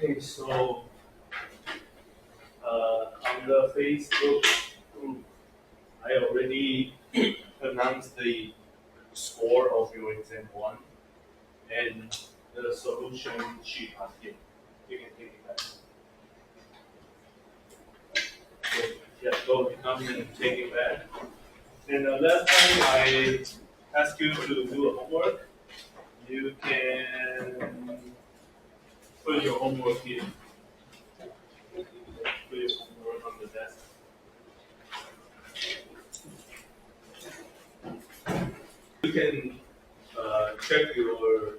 Okay, so on the Facebook group, I already announced the score of your exam one and the solution sheet are here. You can take it back. So, yeah, go come and take it back. And the last time I asked you to do a homework, you can put your homework here. Put your homework on the desk. You can check your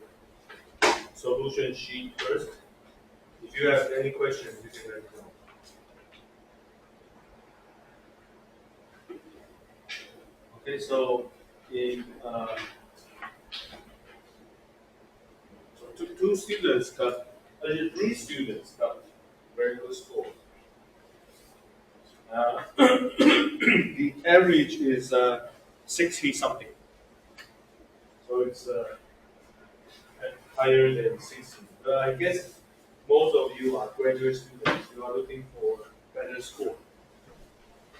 solution sheet first. If you have any questions, you can let me know. Okay, so in so two students got, actually three students got very good score. The average is 60 something, so it's higher than 60. But I guess most of you are graduate students. You are looking for better score.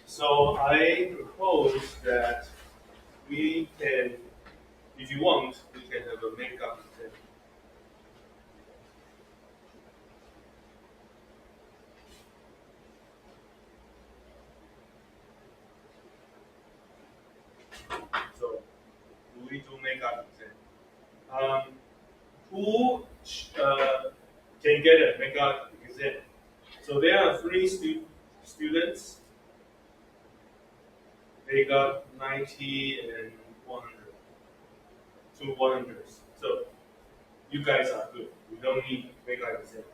So I propose that we can, if you want, we can have a makeup exam. So do we do makeup exam? Who can get a makeup exam? So there are three students. They got 90 and 100, two 100s. So you guys are good. We don't need makeup exams.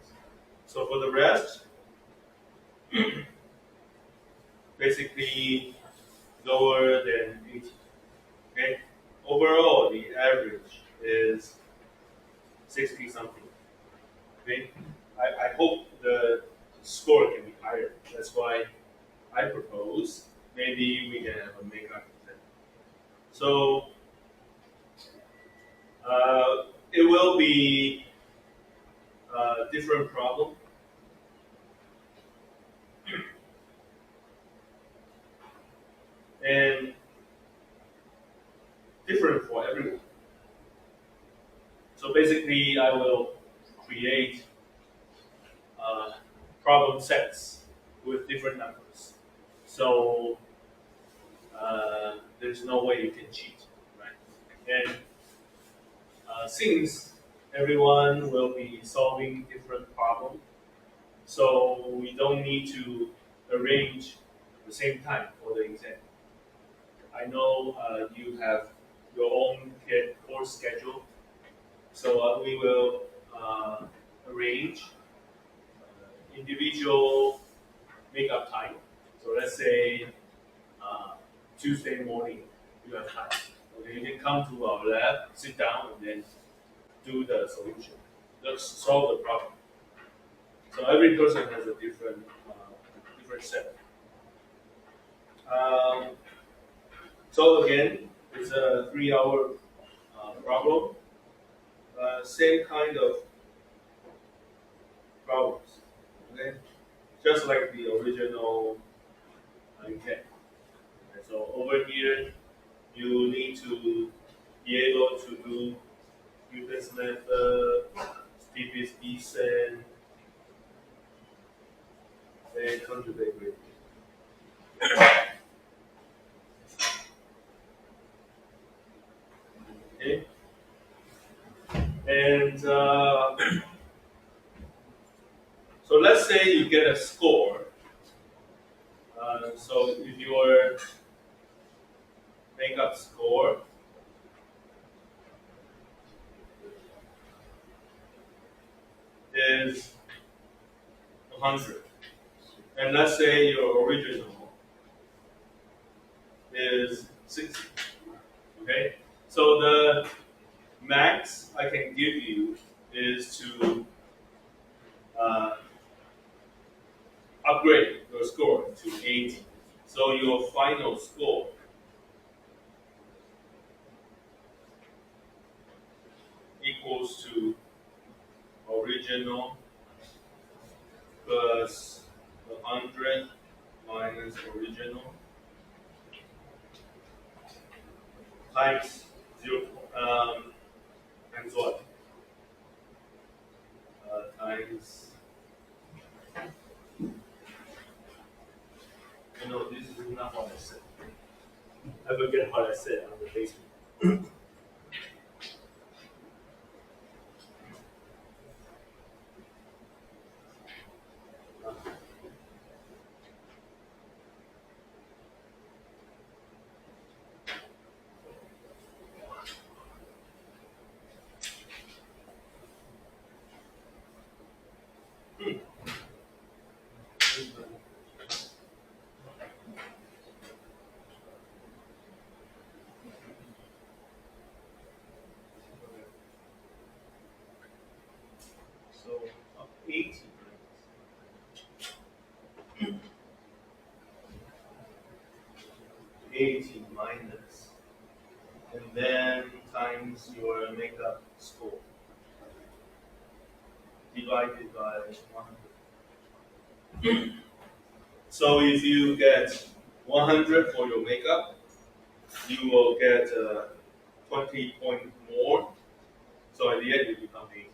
So for the rest, basically lower than 80. Okay. Overall, the average is 60 something. Okay. I hope the score can be higher. That's why I propose maybe we can have a makeup exam. So it will be a different problem. And different for everyone. So basically, I will create problem sets with different numbers. So there's no way you can cheat, right? And since everyone will be solving different problems, so we don't need to arrange the same time for the exam. I know you have your own course schedule, so we will arrange individual makeup time. So let's say Tuesday morning you have time. Okay, you can come to our lab, sit down, and then do the solution. Just solve the problem. So every person has a different set. Um, so again, it's a 3 hour problem. Same kind of problems. Okay, just like the original exam. And so over here, you need to be able to do Newton's method, Stevie's descent, and conjugate gradient. Okay, and so let's say you get a score. So if your makeup score is 100, and let's say your original is 60. Okay, so the max I can give you is to uh, upgrade your score to 80. So your final score equals to original plus 100 minus original times 0, times what? Times, this is not what I said. I forget what I said on the Facebook. So 80 minus, and then times your makeup score divided by 100. So if you get 100 for your makeup, you will get 20 point more. So at the end, you become 80.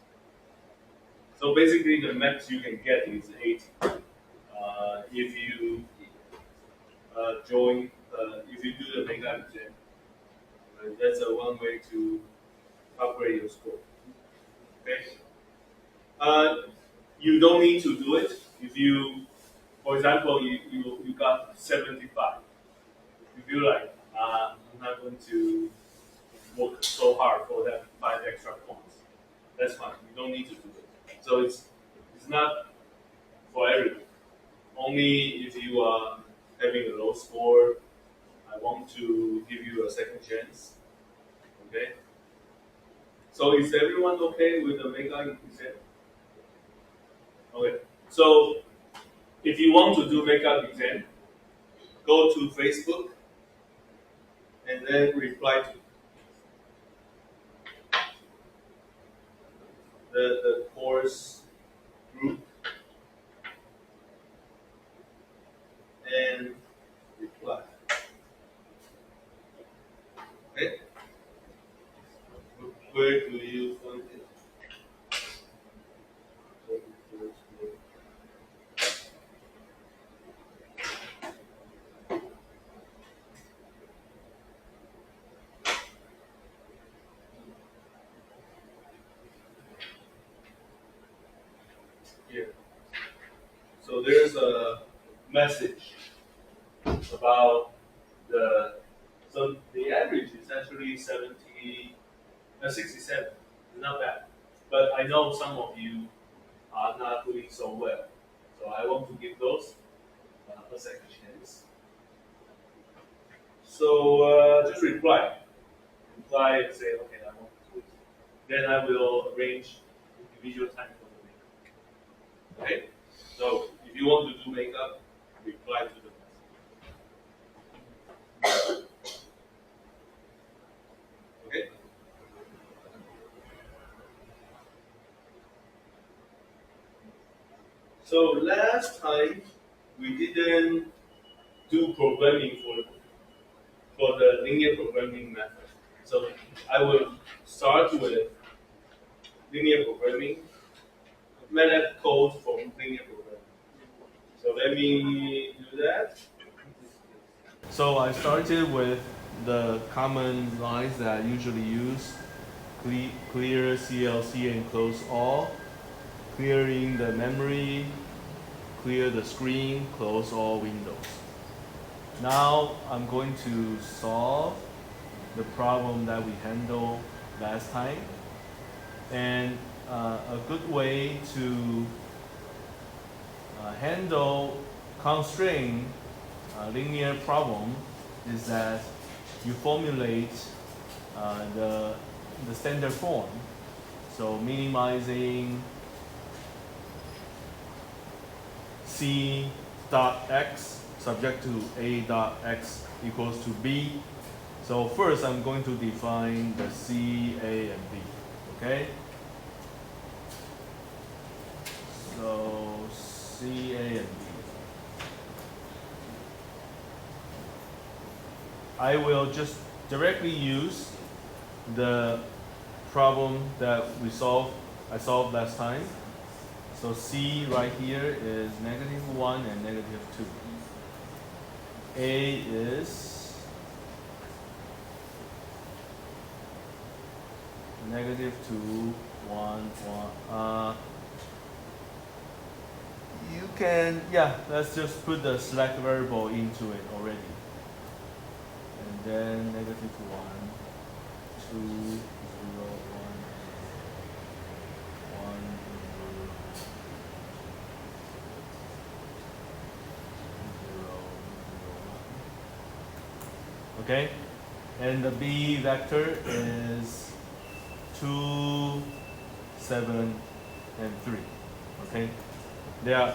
So basically, the max you can get is 80. If you if you do the makeup exam, that's one way to upgrade your score. Okay. You don't need to do it if you, for example, you got 75. If you like, I'm not going to work so hard for that 5 extra points. That's fine. You don't need to do it. So it's not for everyone. Only if you are having a low score, I want to give you a second chance. Okay. So is everyone okay with the makeup exam? Okay. So if you want to do makeup exam, go to Facebook and then reply to the course group and reply. Okay? Where do you find it? Here. So there's a message about the average is actually 67. It's not bad. But I know some of you are not doing so well. So I want to give those a second chance. So just reply. Reply and say, okay, I want to do it. Then I will arrange individual time for the makeup. Okay? So if you want to do makeup, reply to the message. Okay? So last time we didn't do programming for the linear programming method. So I will start with linear programming, method code for linear programming. So let me do that. So I started with the common lines that I usually use: clear CLC and close all, clearing the memory, clear the screen, close all windows. Now I'm going to solve the problem that we handled last time. And a good way to handle constraint linear problem is that you formulate the standard form. So minimizing C dot X subject to A dot X equals to B. So first I'm going to define the C, A, and B. Okay? So C, A, and B. I will just directly use the problem that I solved last time. So C right here is -1 and -2. A is -2, 1, 1. You can, yeah, let's just put the select variable into it already. And then -1, 2, 0, 1, 1, 0, 0, 1. Okay, and the B vector is 2, 7, and 3. Okay, there.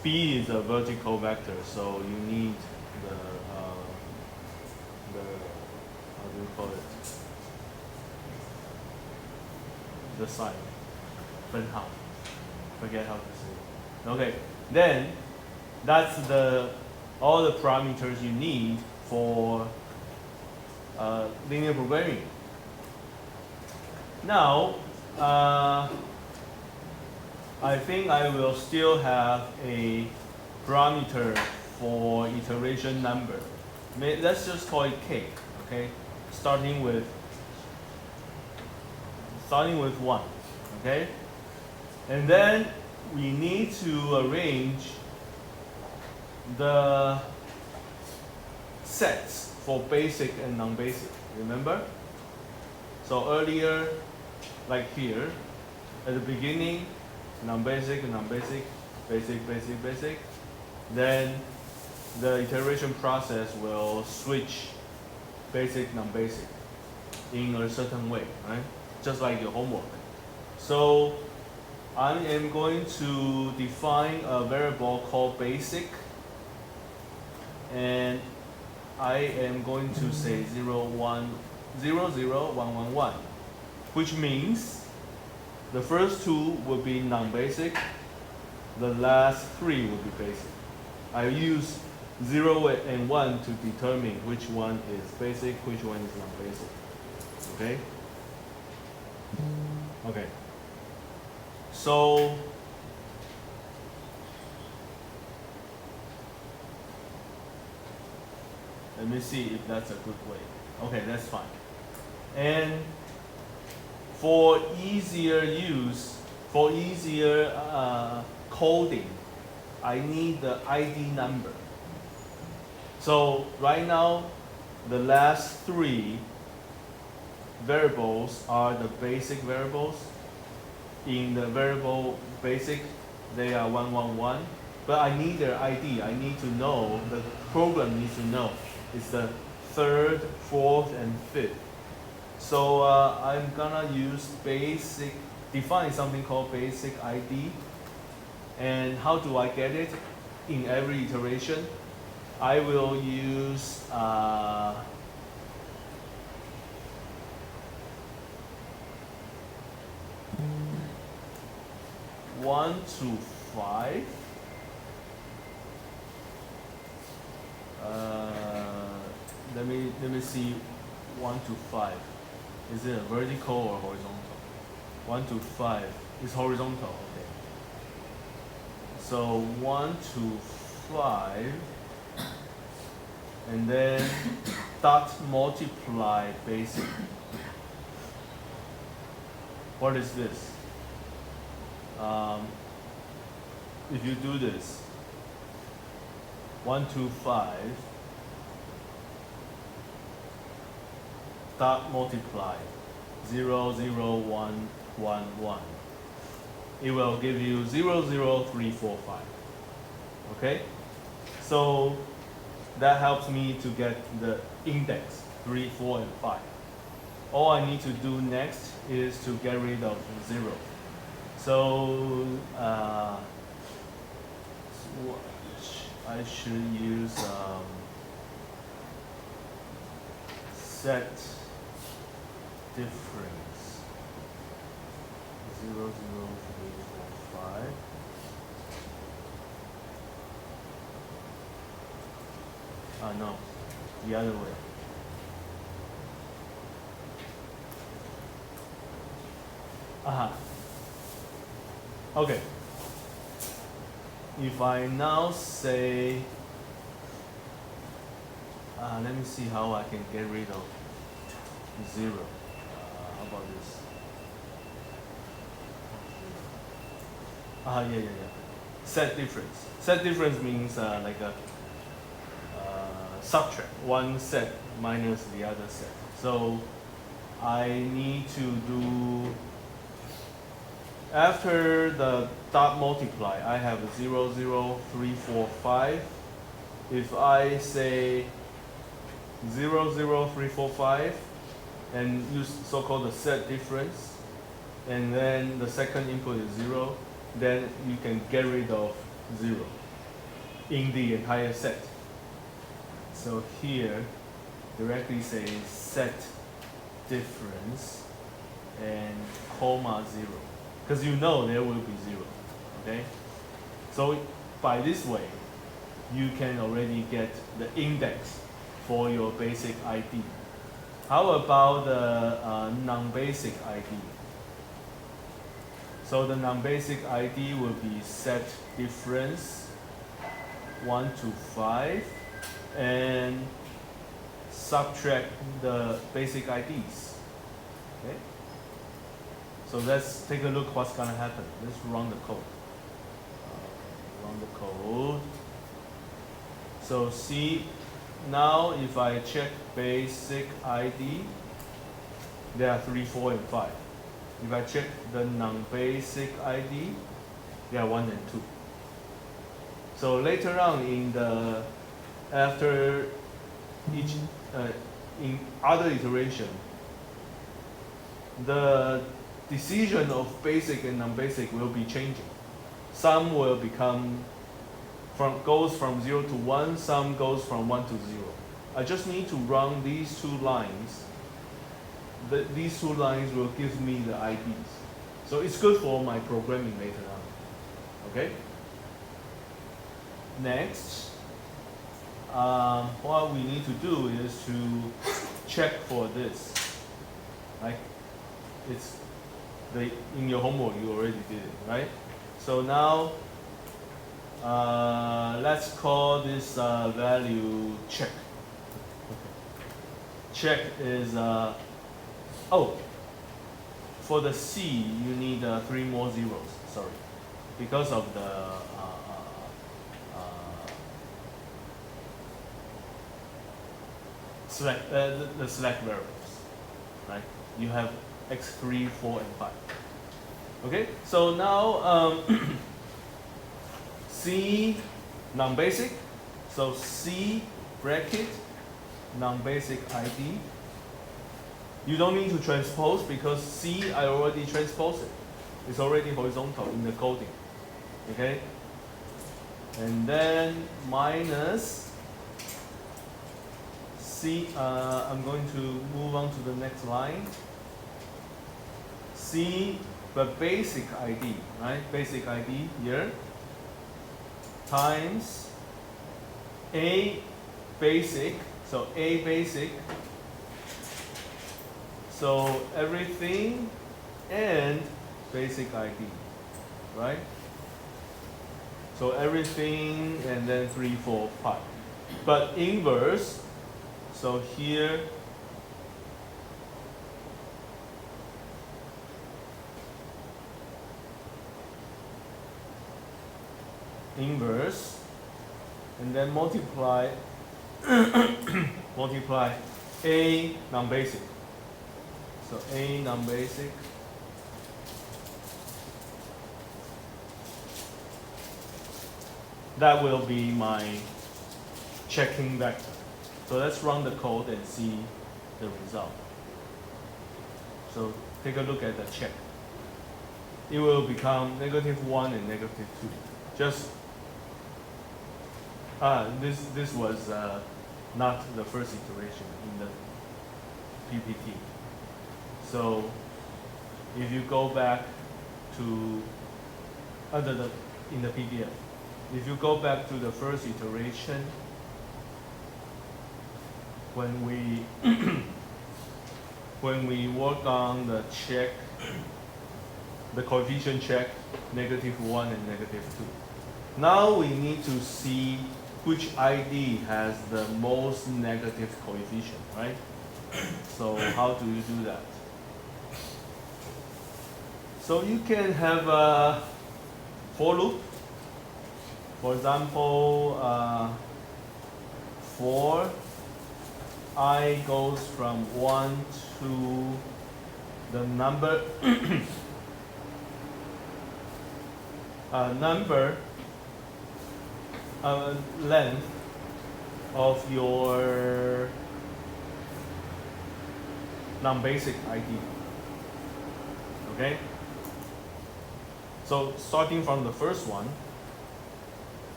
B is a vertical vector, so you need the how do you call it? The sign, 分号. Forget how to say it. Okay, then that's all the parameters you need for linear programming. Now, I think I will still have a parameter for iteration number. Let's just call it K, okay? Starting with 1, okay? And then we need to arrange the sets for basic and non-basic, remember? So earlier, like here, at the beginning, non-basic, non-basic, basic, basic, basic. Then the iteration process will switch basic, non-basic in a certain way, right? Just like your homework. So I am going to define a variable called basic, and I am going to say 0, 1, 0, 0, 1, 1, 1, which means the first 2 will be non-basic, the last 3 will be basic. I use 0 and 1 to determine which one is basic, which one is non-basic. Okay? Okay. So let me see if that's a good way. Okay, that's fine. And for easier use, for easier coding, I need the ID number. So right now, the last 3 variables are the basic variables. In the variable basic, they are 1, 1, 1. But I need their ID. I need to know, the program needs to know. It's the 3rd, 4th, and 5th. So I'm gonna use define something called basic ID. And how do I get it? In every iteration, I will use 1 to 5. Let me see 1 to 5. Is it a vertical or horizontal? 1 to 5 is horizontal. Okay. So 1 to 5, and then dot multiply basic. What is this? If you do this, 1 to 5 dot multiply 0, 0, 1, 1, 1. It will give you 0, 0, 3, 4, 5. Okay? So that helps me to get the index 3, 4, and 5. All I need to do next is to get rid of 0. So I should use set difference 0, 0, 3, 4, 5. No, the other way. Okay. If I now say, let me see how I can get rid of 0. How about this? Yeah. Set difference. Set difference means like a subtract one set minus the other set. So I need to do, after the dot multiply, I have 0, 0, 3, 4, 5. If I say 0, 0, 3, 4, 5, and use so-called the set difference, and then the second input is 0, then you can get rid of 0 in the entire set. So here, directly say set difference and comma 0, because you know there will be 0. Okay? So by this way, you can already get the index for your basic ID. How about the non-basic ID? So the non-basic ID will be set difference 1 to 5 and subtract the basic IDs. Okay? So let's take a look what's gonna happen. Let's run the code. Run the code. So see, now if I check basic ID, there are 3, 4, and 5. If I check the non-basic ID, they are 1 and 2. So later on in the, after each, in other iteration, the decision of basic and non-basic will be changing. Some will become, goes from 0 to 1, some goes from 1 to 0. I just need to run these two lines. These two lines will give me the IDs. So it's good for my programming later on. Okay? Next, what we need to do is to check for this. Like, it's in your homework you already did it, right? So now, let's call this value check. Check is for the C, you need 3 more zeros, sorry. Because of the select variables, right? You have x3, 4, and 5. Okay, so now C non-basic, so C bracket non-basic ID. You don't need to transpose because C, I already transposed it. It's already horizontal in the coding. Okay? And then minus C, I'm going to move on to the next line. C, the basic ID, right? Basic ID here, times A basic, so A basic. So everything and basic ID, right? So everything and then 3, 4, 5. But inverse, so here, inverse, and then multiply, multiply A non-basic. So A non-basic that will be my checking vector. So let's run the code and see the result. So take a look at the check. It will become -1 and -2. Just this was not the first iteration in the PPT. So if you go back to in the PDF, if you go back to the first iteration, when we when we work on the check, the coefficient check, -1 and -2. Now we need to see which ID has the most negative coefficient, right? So how do you do that? So you can have a for loop. For example, for I goes from 1 to the number length of your non-basic ID. Okay? So starting from the first one,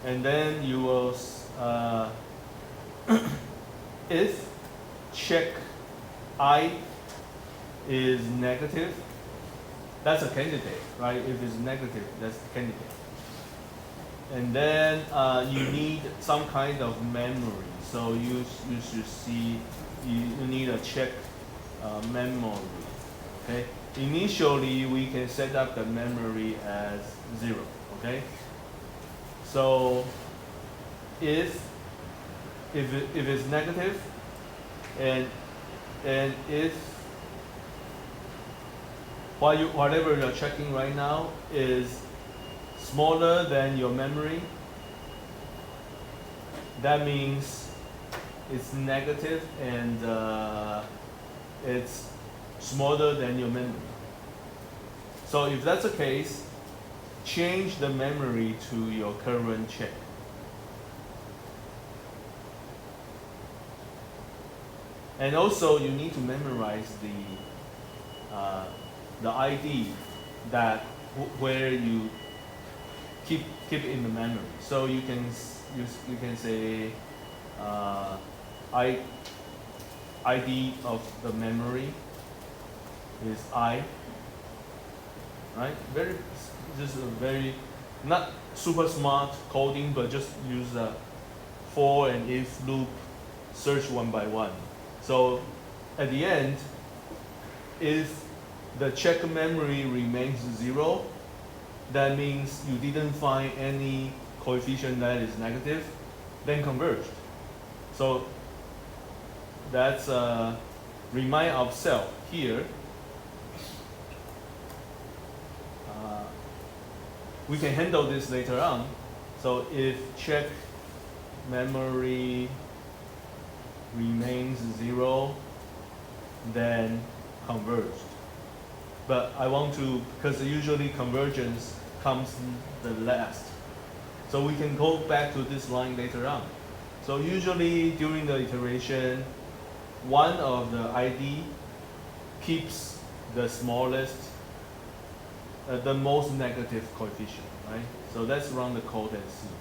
and then you will, if check I is negative, that's a candidate, right? If it's negative, that's the candidate. And then you need some kind of memory. So you should see, you need a check memory, okay? Initially, we can set up the memory as 0, okay? So if it's negative, and if whatever you're checking right now is smaller than your memory, that means it's negative and it's smaller than your memory. So if that's the case, change the memory to your current check. And also you need to memorize the ID that where you keep it in the memory. So you can say ID of the memory is I, right? Just a very not super smart coding, but just use a for and if loop, search one by one. So at the end, if the check memory remains 0, that means you didn't find any coefficient that is negative, then converged. So that's remind ourselves here. We can handle this later on. So if check memory remains 0, then converged. But I want to, because usually convergence comes the last. So we can go back to this line later on. So usually during the iteration, one of the ID keeps the smallest, the most negative coefficient, right? So let's run the code and see.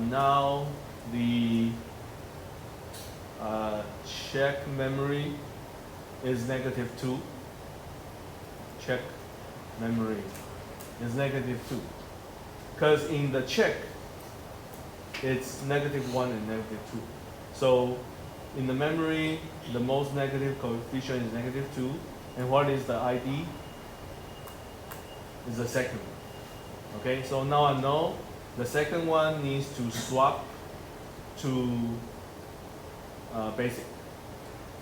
Now the check memory is -2. Check memory is -2. Because in the check, it's -1 and -2. So in the memory, the most negative coefficient is -2. And what is the ID? Is the second one. Okay, so now I know the second one needs to swap to basic.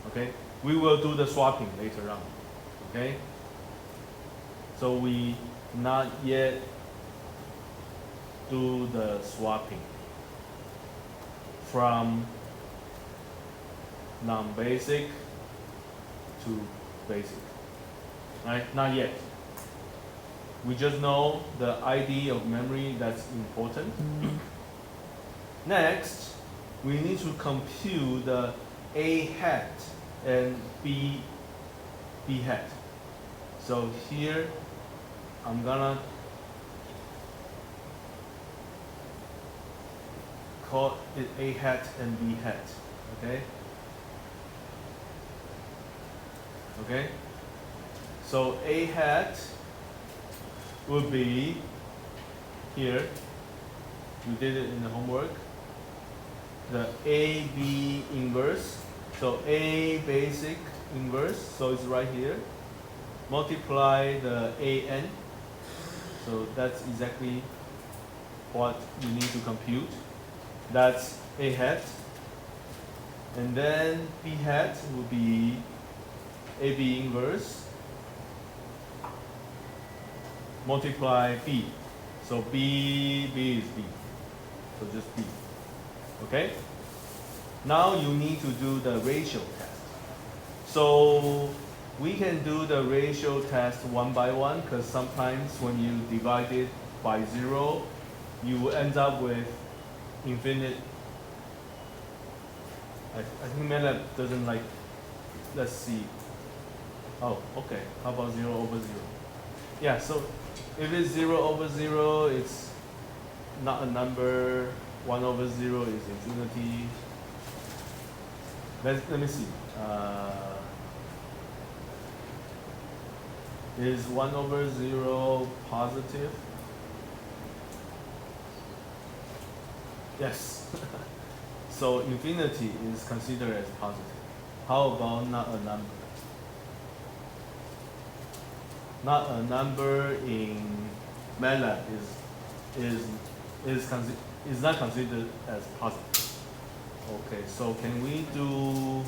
Okay, we will do the swapping later on. Okay, so we not yet do the swapping from non-basic to basic. Right? Not yet. We just know the ID of memory, that's important. Next, we need to compute the A hat and B hat. So here, I'm gonna call it A hat and B hat, okay? Okay? So A hat would be here. We did it in the homework. the AB inverse. So A basic inverse, so it's right here. Multiply the AN. So that's exactly what you need to compute. That's A hat. And then B hat will be AB inverse multiply B. So B is B. So just B. Okay? Now you need to do the ratio test. So we can do the ratio test one by one because sometimes when you divide it by 0, you end up with infinite. I think MATLAB doesn't like, let's see. Oh, okay. How about 0 over 0? Yeah, so if it's 0 over 0, it's not a number. 1 over 0 is infinity. Let me see. Is 1 over 0 positive? Yes. So infinity is considered as positive. How about not a number? Not a number in MATLAB is not considered as positive. Okay, so can we do?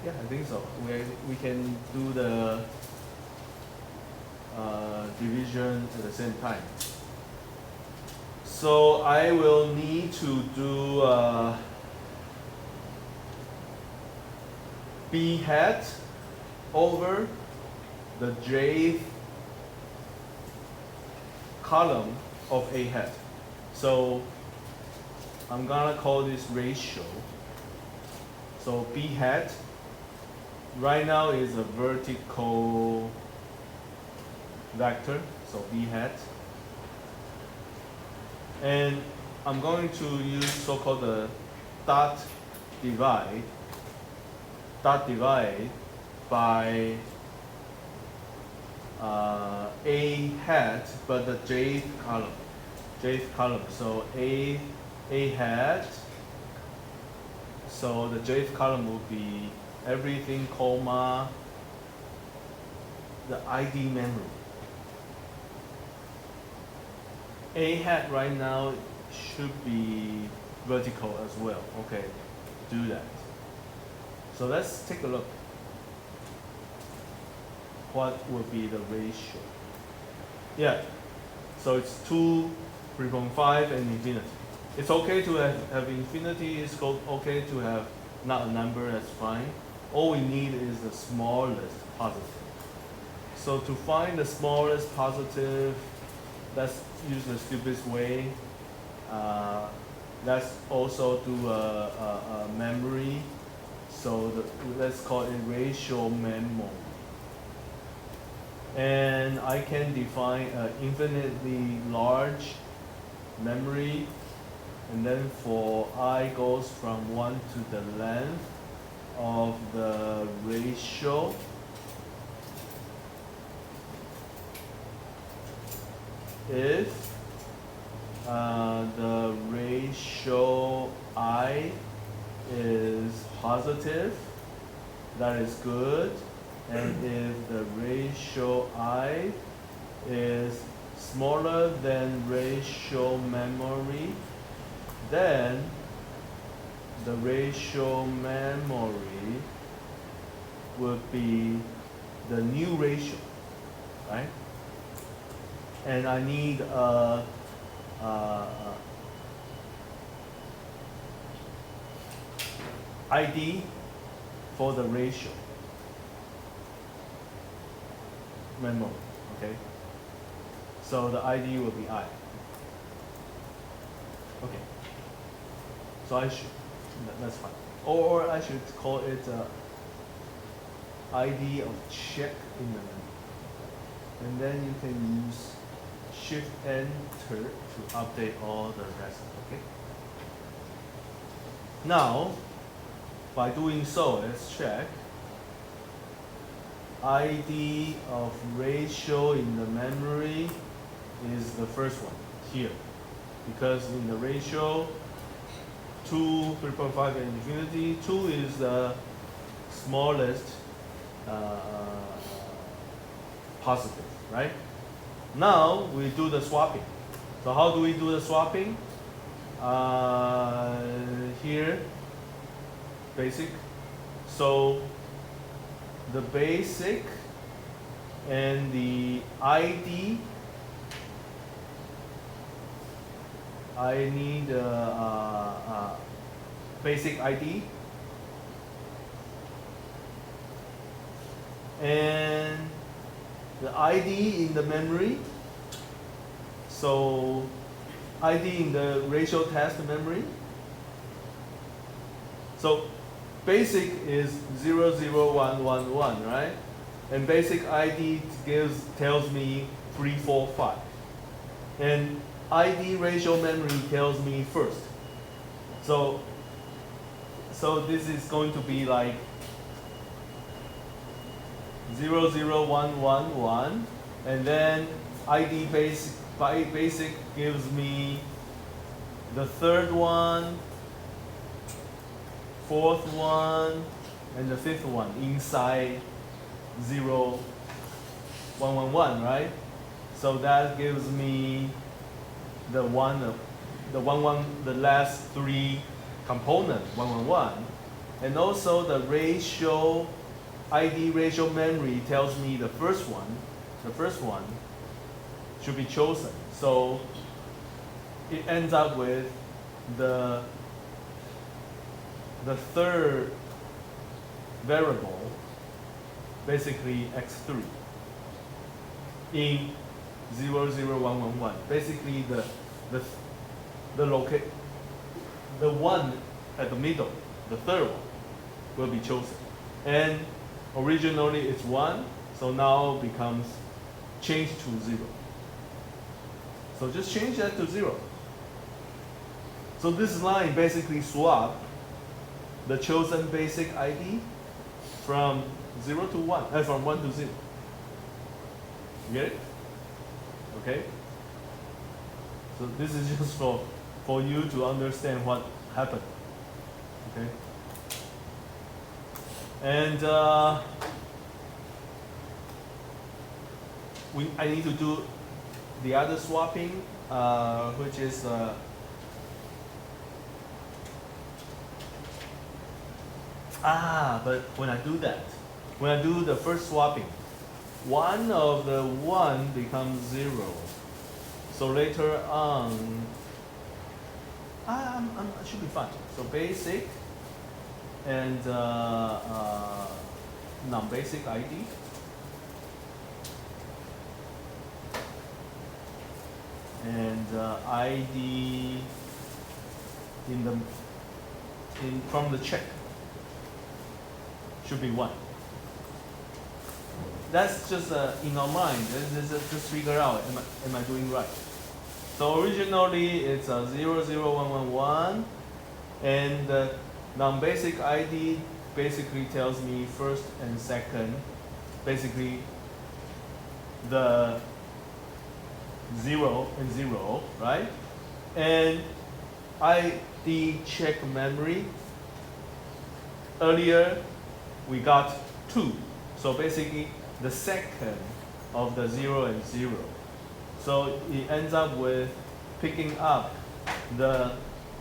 Yeah, I think so. We can do the division at the same time. So I will need to do B hat over the jth column of A hat. So I'm gonna call this ratio. So B hat right now is a vertical vector, so B hat. And I'm going to use so-called the dot divide by A hat, but the jth column. So A hat. So the jth column will be everything, comma, the ID memory. A hat right now should be vertical as well. Okay, do that. So let's take a look. What would be the ratio? Yeah, so it's 2, 3.5, and infinity. It's okay to have infinity. It's okay to have not a number. That's fine. All we need is the smallest positive. So to find the smallest positive, let's use the stupidest way. Let's also do a memory. So let's call it ratio memory. And I can define an infinitely large memory. And then for I goes from 1 to the length of the ratio. If the ratio I is positive, that is good. And if the ratio I is smaller than ratio memory, then the ratio memory would be the new ratio, right? And I need a ID for the ratio memory, okay? So the ID will be I. Okay. So that's fine. Or I should call it ID of check in the memory. And then you can use Shift Enter to update all the rest, okay? Now, by doing so, let's check. ID of ratio in the memory is the first one here. Because in the ratio, 2, 3.5, and infinity. 2 is the smallest positive, right? Now we do the swapping. So how do we do the swapping? Here, basic. So the basic and the ID, I need basic ID and the ID in the memory. So ID in the ratio test memory. So basic is 00111, right? And basic ID tells me 345. And ID ratio memory tells me first. So this is going to be like 00111, and then ID basic gives me the third one, fourth one, and the fifth one inside 0111, right? So that gives me the last three component 111, and also the ratio ID ratio memory tells me the first one should be chosen. So it ends up with the third variable, basically x3 in 00111. Basically the one at the middle, the third one, will be chosen. And originally it's 1, so now becomes changed to 0. So just change that to 0. So this line basically swap the chosen basic ID from 0 to 1, from 1 to 0. You get it? Okay? So this is just for you to understand what happened. Okay? And I need to do the other swapping, which is but when I do the first swapping, one of the 1 becomes 0. So later on, I should be fine. So basic and non-basic ID. And ID from the check should be 1. That's just in our mind. Just figure out, am I doing right? So originally it's 00111, and the non-basic ID basically tells me first and second, basically the 0 and 0, right? And ID check memory. Earlier we got 2, so basically the second of the 0 and 0. So it ends up with picking up the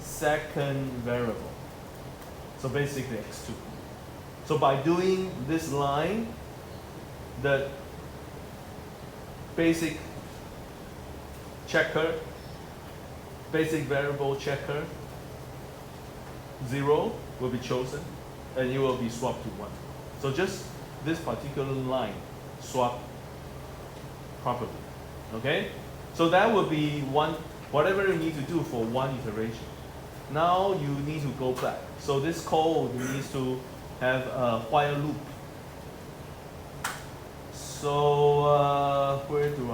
second variable. So basically x2. So by doing this line, the basic checker, basic variable checker, 0 will be chosen, and it will be swapped to 1. So just this particular line swap properly. Okay? So that would be whatever you need to do for 1 iteration. Now you need to go back. So this code needs to have a while loop. So where do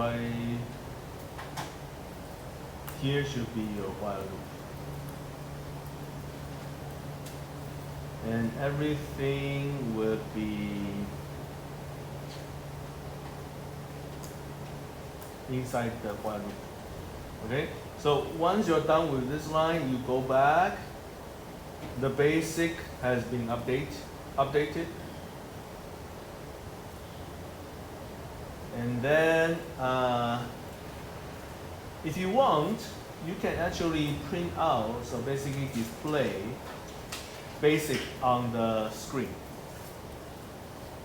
here should be a while loop. And everything would be inside the while loop. Okay? So once you're done with this line, you go back the basic has been updated. And then if you want, you can actually print out, so basically display basic on the screen,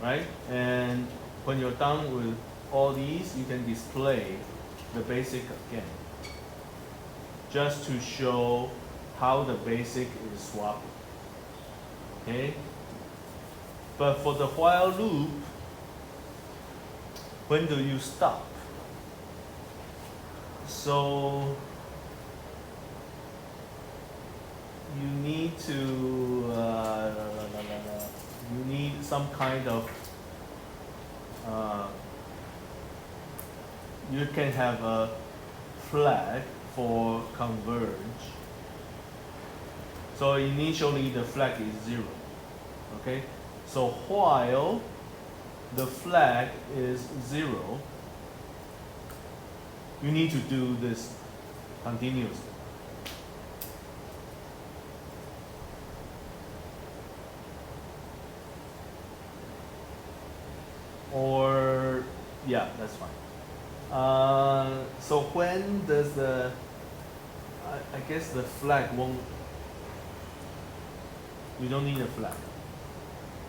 right? And when you're done with all these, you can display the basic again, just to show how the basic is swapping, okay? But for the while loop, when do you stop? So you need to you need some kind of you can have a flag for converge. So initially the flag is 0. Okay? So while the flag is 0, you need to do this continuously. Or, yeah, that's fine. So when does the, I guess the flag won't, you don't need a flag.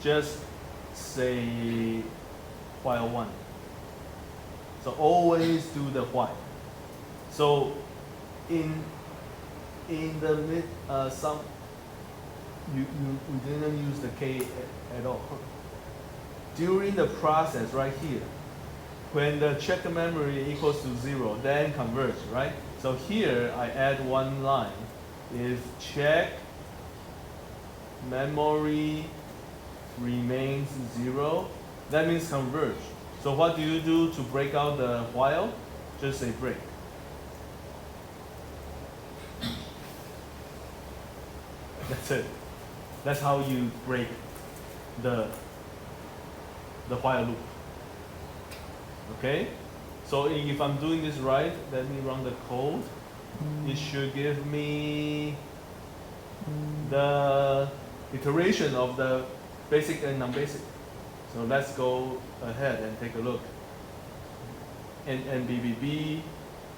Just say while 1. So always do the while. So in the mid, some, you didn't use the K at all. During the process right here, when the check memory equals to 0, then converge, right? So here I add one line. If check memory remains 0, that means converge. So what do you do to break out the while? Just say break. That's it. That's how you break the while loop. Okay? So if I'm doing this right, let me run the code. It should give me the iteration of the basic and non-basic. So let's go ahead and take a look. NBBB,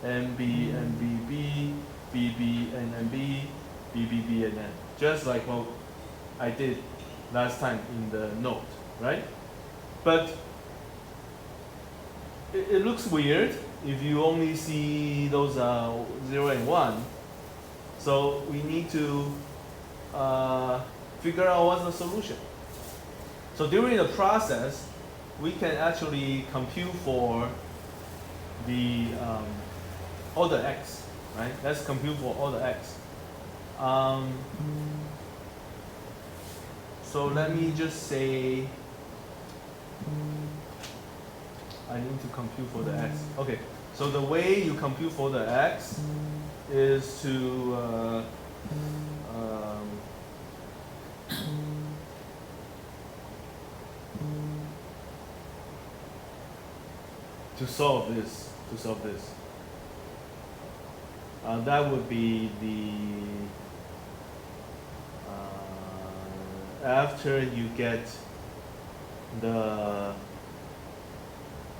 MB, MBB, BB, NB, BBB, and N. Just like what I did last time in the note, right? But it looks weird if you only see those 0 and 1. So we need to figure out what's the solution. So during the process, we can actually compute for the all the x, right? Let's compute for all the x. So let me just say I need to compute for the x. Okay, so the way you compute for the x is to solve this. That would be the after you get the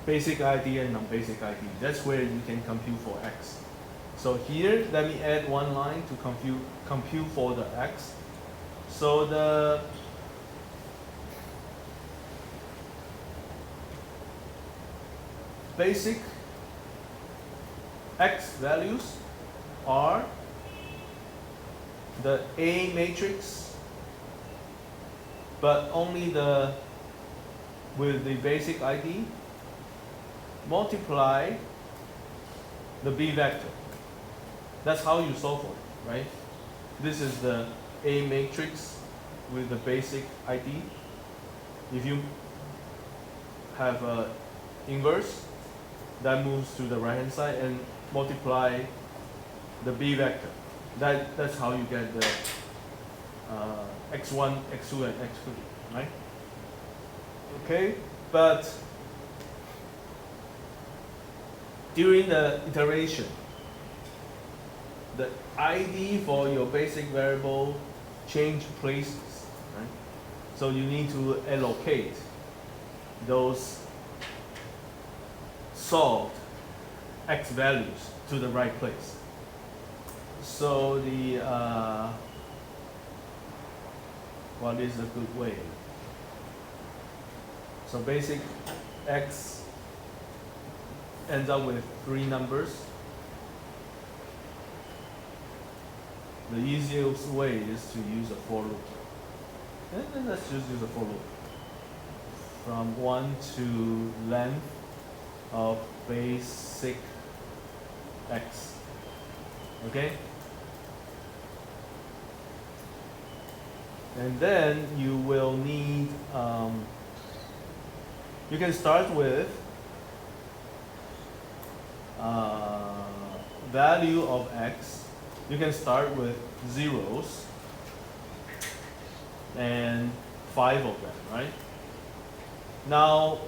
basic ID and non-basic ID. That's where you can compute for x. So here, let me add one line to compute for the x. So the basic x values are the A matrix, but only with the basic ID, multiply the B vector. That's how you solve for it, right? This is the A matrix with the basic ID. If you have an inverse, that moves to the right hand side and multiply the B vector. That's how you get the x1, x2, and x3, right? Okay, but during the iteration, the ID for your basic variable change places, right? So you need to allocate those solved x values to the right place. So what is a good way? So basic x ends up with 3 numbers. The easiest way is to use a for loop. And then let's just use a for loop. From 1 to length of basic x. Okay? And then you will need, you can start with value of x. You can start with zeros and 5 of them, right? Now,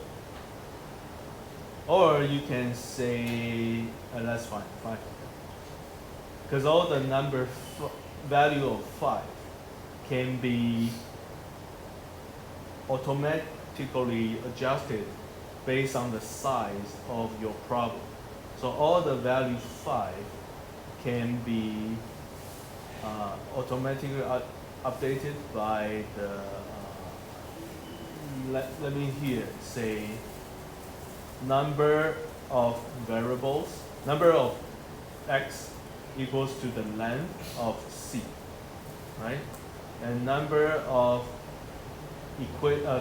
or you can say, that's fine, 5 of them. Because all the number value of 5 can be automatically adjusted based on the size of your problem. So all the value 5 can be automatically updated by the, let me here say number of variables, number of x equals to the length of c, right? And number of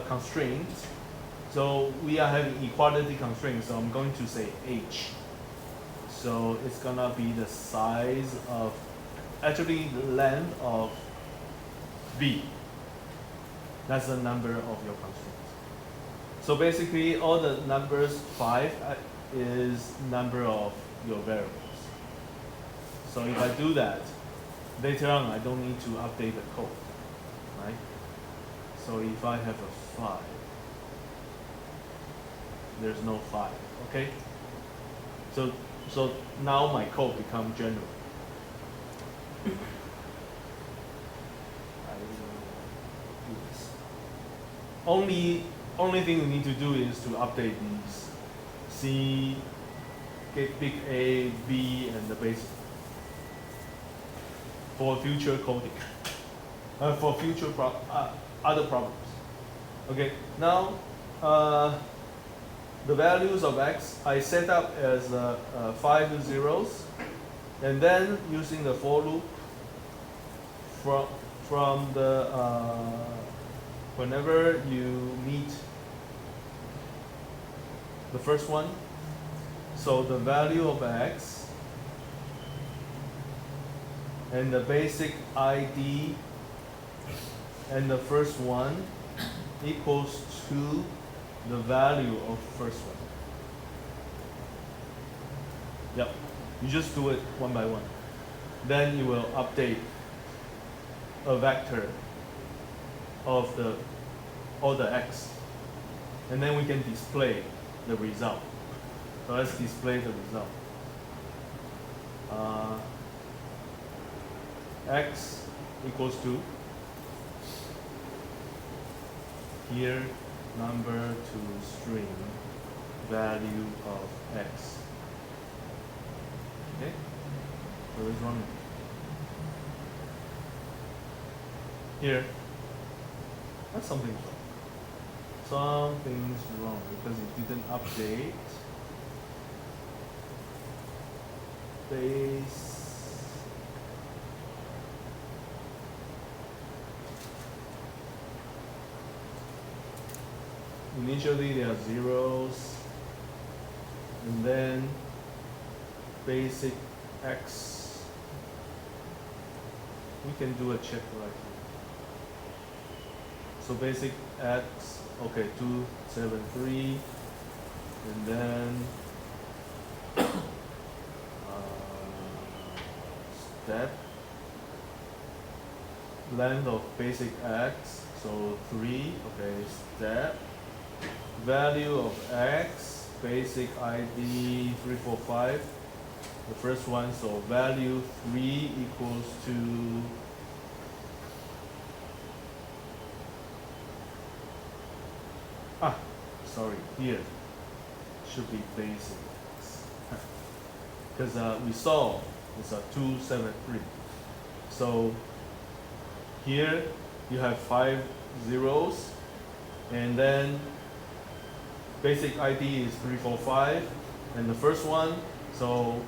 constraints. So we are having equality constraints, so I'm going to say h. So it's gonna be the size of, actually the length of b. That's the number of your constraints. So basically all the numbers 5 is number of your variables. So if I do that, later on I don't need to update the code, right? So if I have a 5, there's no 5, okay? So now my code becomes general. Only thing we need to do is to update these C, big A, B, and the basic for future coding, for future other problems. Okay, now the values of x I set up as 5 zeros, and then using the for loop from the whenever you meet the first one, so the value of x and the basic ID and the first one equals to the value of first one. Yep, you just do it one by one. Then you will update a vector of all the x, and then we can display the result. So let's display the result. X equals to, here number to string value of x. Okay, so let's run it. Here, that's something's wrong. Something's wrong because it didn't update base. Initially there are zeros, and then basic x. We can do a check right here. So basic x, okay, 273, and then step length of basic x, so 3, okay, step value of x, basic ID 345, the first one, so value 3 equals to Sorry, here should be basic because we saw it's a 273. So here you have 5 zeros, and then basic ID is 345, and the first one, so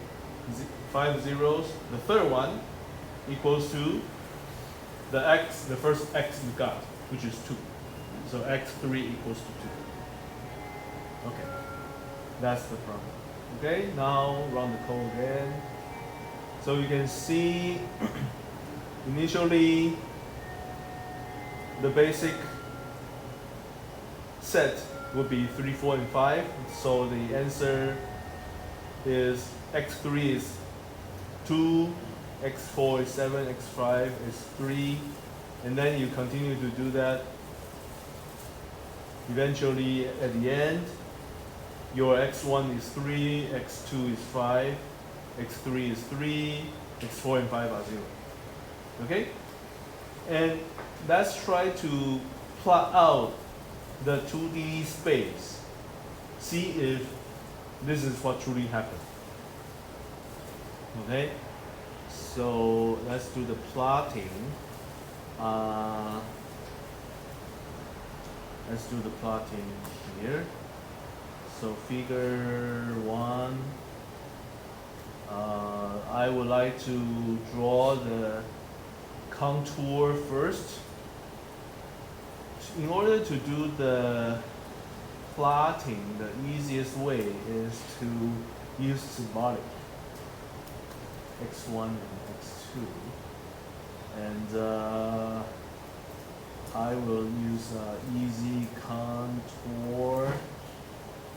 5 zeros. The third one equals to the first x you got, which is 2. So x3 equals to 2. Okay, that's the problem. Okay, now run the code again. So you can see initially the basic set would be 3, 4, and 5. So the answer is x3 is 2, x4 is 7, x5 is 3, and then you continue to do that. Eventually, at the end, your x1 is 3, x2 is 5, x3 is 3, x4 and 5 are 0. Okay? And let's try to plot out the 2D space. See if this is what truly happened. Okay? So let's do the plotting. Let's do the plotting here. So figure 1. I would like to draw the contour first. In order to do the plotting, the easiest way is to use symbolic. x1 and x2. And I will use easy contour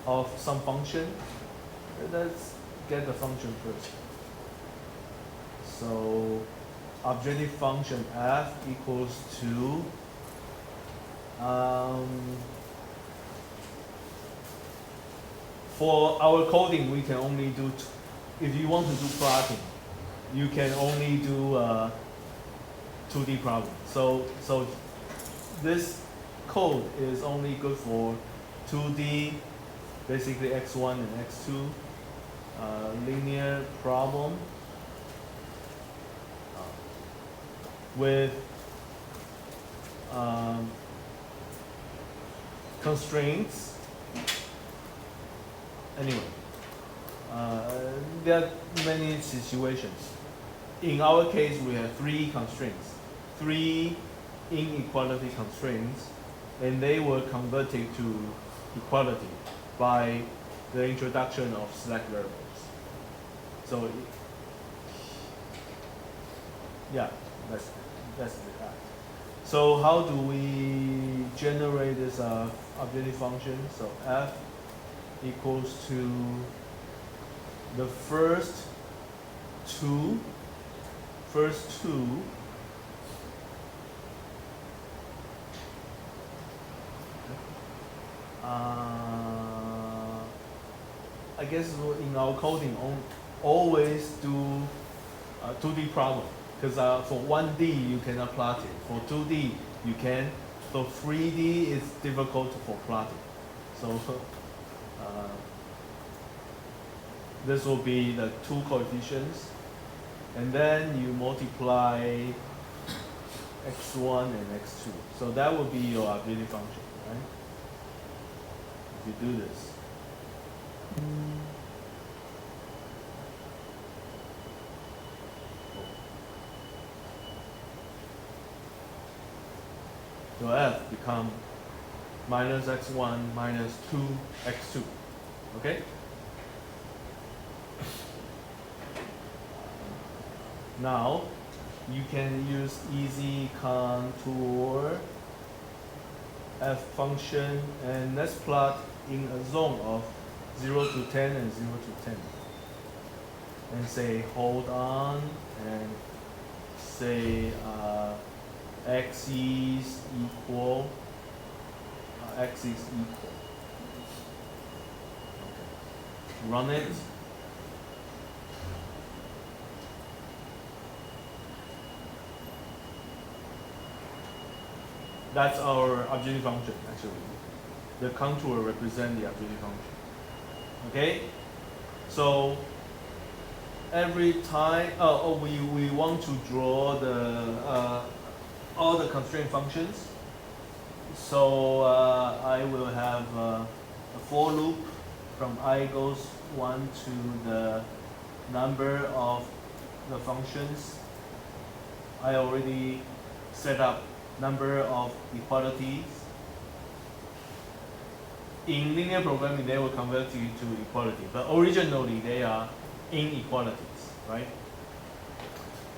of some function. Let's get the function first. So objective function f equals to for our coding, we can only do if you want to do plotting, you can only do 2D problem. So this code is only good for 2D, basically x1 and x2 linear problem with constraints. Anyway, there are many situations. In our case, we have 3 constraints, 3 inequality constraints, and they were converted to equality by the introduction of slack variables. So, yeah, that's it. So how do we generate this objective function? So f equals to the first two. I guess in our coding, always do 2D problem. Because for 1D, you cannot plot it. For 2D, you can. For 3D, it's difficult for plotting. So this will be the 2 coefficients. And then you multiply x1 and x2. So that will be your objective function, right? If you do this. So f become minus x1 minus 2x2. Okay? Now you can use easy contour f function, and let's plot in a zone of 0 to 10 and 0 to 10. And say hold on and say x is equal. Okay. Run it. That's our objective function, actually. the contour represent the absolute function. Okay, so every time we want to draw the all the constraint functions. So I will have a for loop from I goes 1 to the number of the functions. I already set up number of equalities. In linear programming, they will convert to equality, but originally they are inequalities, right?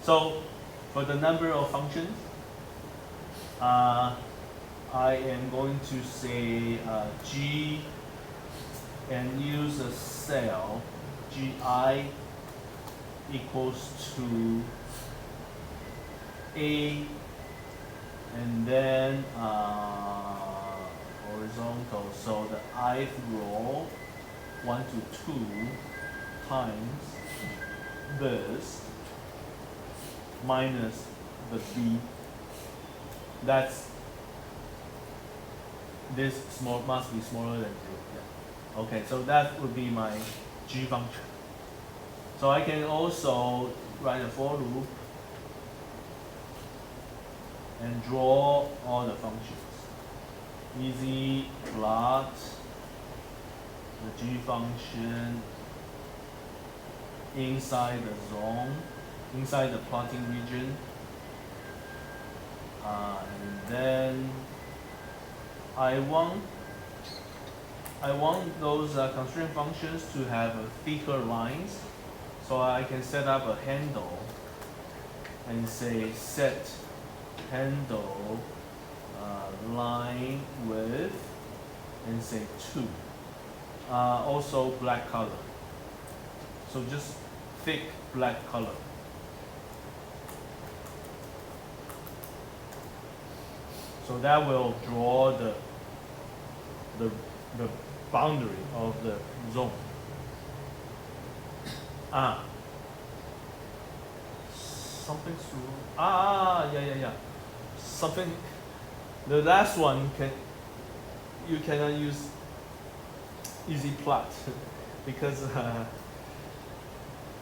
So for the number of functions, I am going to say G and use a cell Gi equals to A, and then horizontal, so the ith row 1 to 2 times this minus the B. That's this small must be smaller than 0. Yeah. Okay, so that would be my G function. So I can also write a for loop and draw all the functions. Easy plot the G function inside the zone, inside the plotting region, and then I want those constraint functions to have thicker lines, so I can set up a handle and say set handle line width and say 2. Also black color. So just thick black color. So that will draw the boundary of the zone. Something's wrong. Yeah. Something. The last one you cannot use easy plot because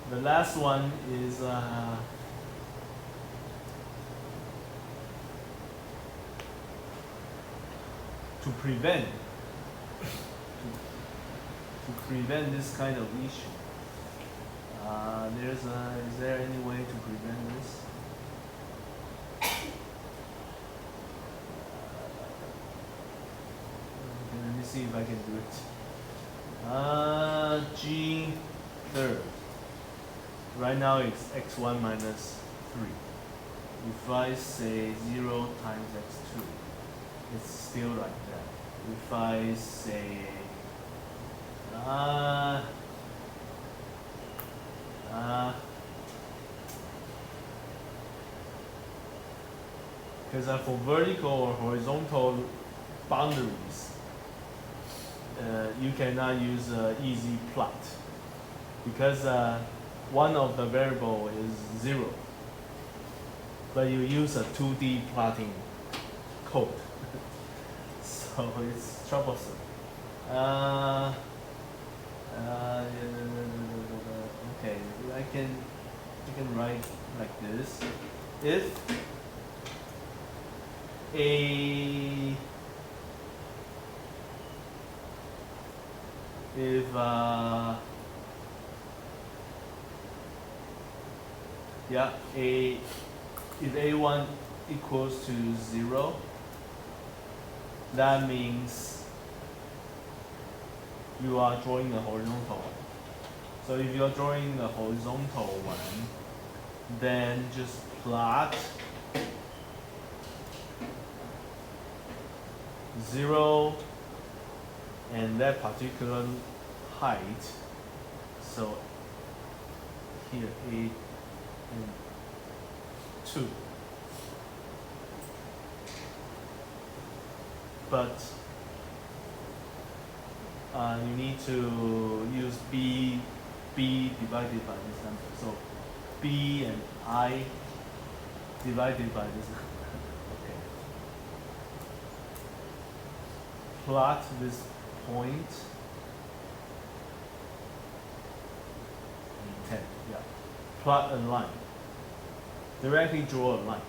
the last one is to prevent this kind of issue. Is there any way to prevent this? Okay, let me see if I can do it. G third. Right now it's x1 minus 3. If I say 0 times x2, it's still like that. If I say because for vertical or horizontal boundaries, you cannot use easy plot because one of the variable is 0, but you use a 2D plotting code, so it's troublesome. Okay, I can write like this. If if A1 equals to 0, that means you are drawing a horizontal one. So if you're drawing the horizontal one, then just plot 0 and that particular height. So here A and 2. But you need to use B divided by this number. So B and I divided by this number. Okay. plot this point. 10, yeah. Plot a line. Directly draw a line.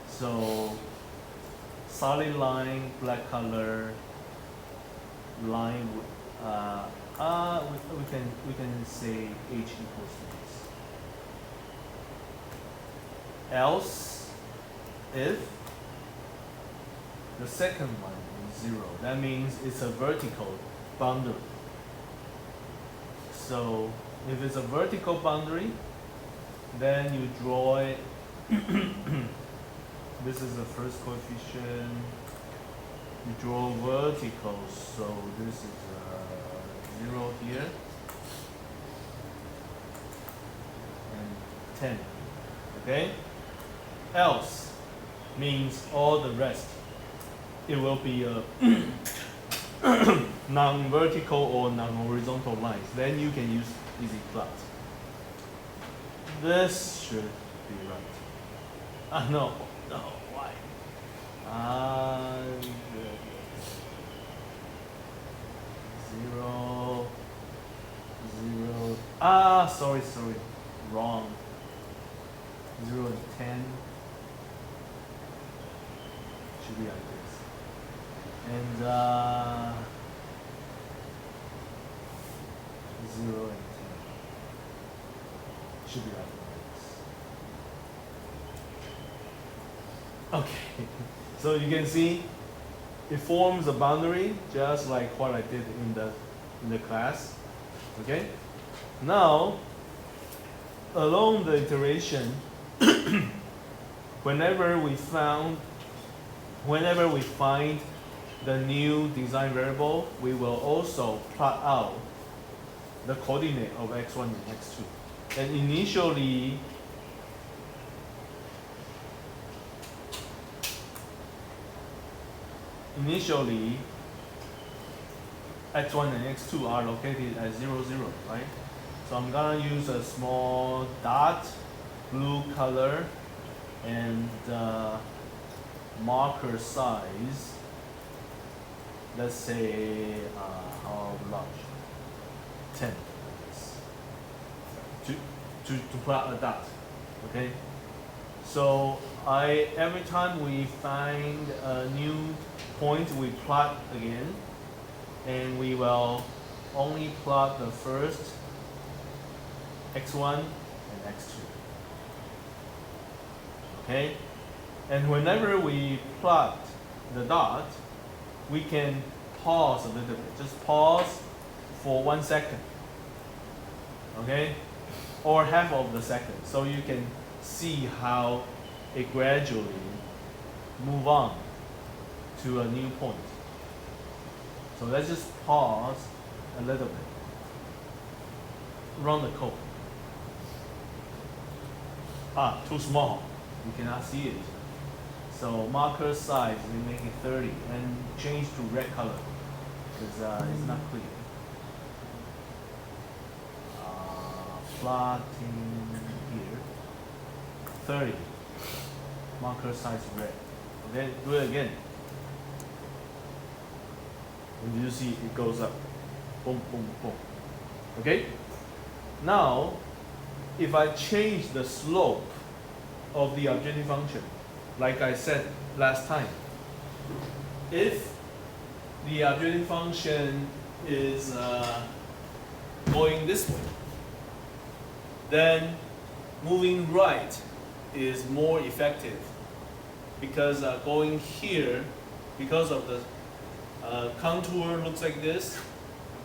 So solid line, black color, line. We can say h equals this. Else, if the second line is 0, that means it's a vertical boundary. So if it's a vertical boundary, then you draw it. This is the first coefficient. You draw vertical, so this is 0 here, and 10. Okay? Else means all the rest. It will be a non-vertical or non-horizontal lines. Then you can use easy plot. This should be right. No, why? Zero. Sorry, wrong. 0 and 10 should be like this. And 0 and 10 should be like this. Okay, so you can see it forms a boundary just like what I did in the class. Okay, now along the iteration, whenever we find the new design variable, we will also plot out the coordinate of x1 and x2. And initially, x1 and x2 are located at 0, 0, right? So I'm gonna use a small dot, blue color, and marker size. Let's say how large? 10. To plot a dot. Okay. So every time we find a new point, we plot again, and we will only plot the first x1 and x2. Okay? And whenever we plot the dot, we can pause a little bit. Just pause for 1 second. Okay? Or half of the second. So you can see how it gradually move on to a new point. So let's just pause a little bit. Run the code. Too small. You cannot see it. So marker size, we make it 30 and change to red color because it's not clear. Plotting here, 30. Marker size red. Okay, do it again. And you see it goes up. Boom, boom, boom. Okay? Now, if I change the slope of the objective function, like I said last time, if the objective function is going this way, then moving right is more effective because going here, because of the contour looks like this,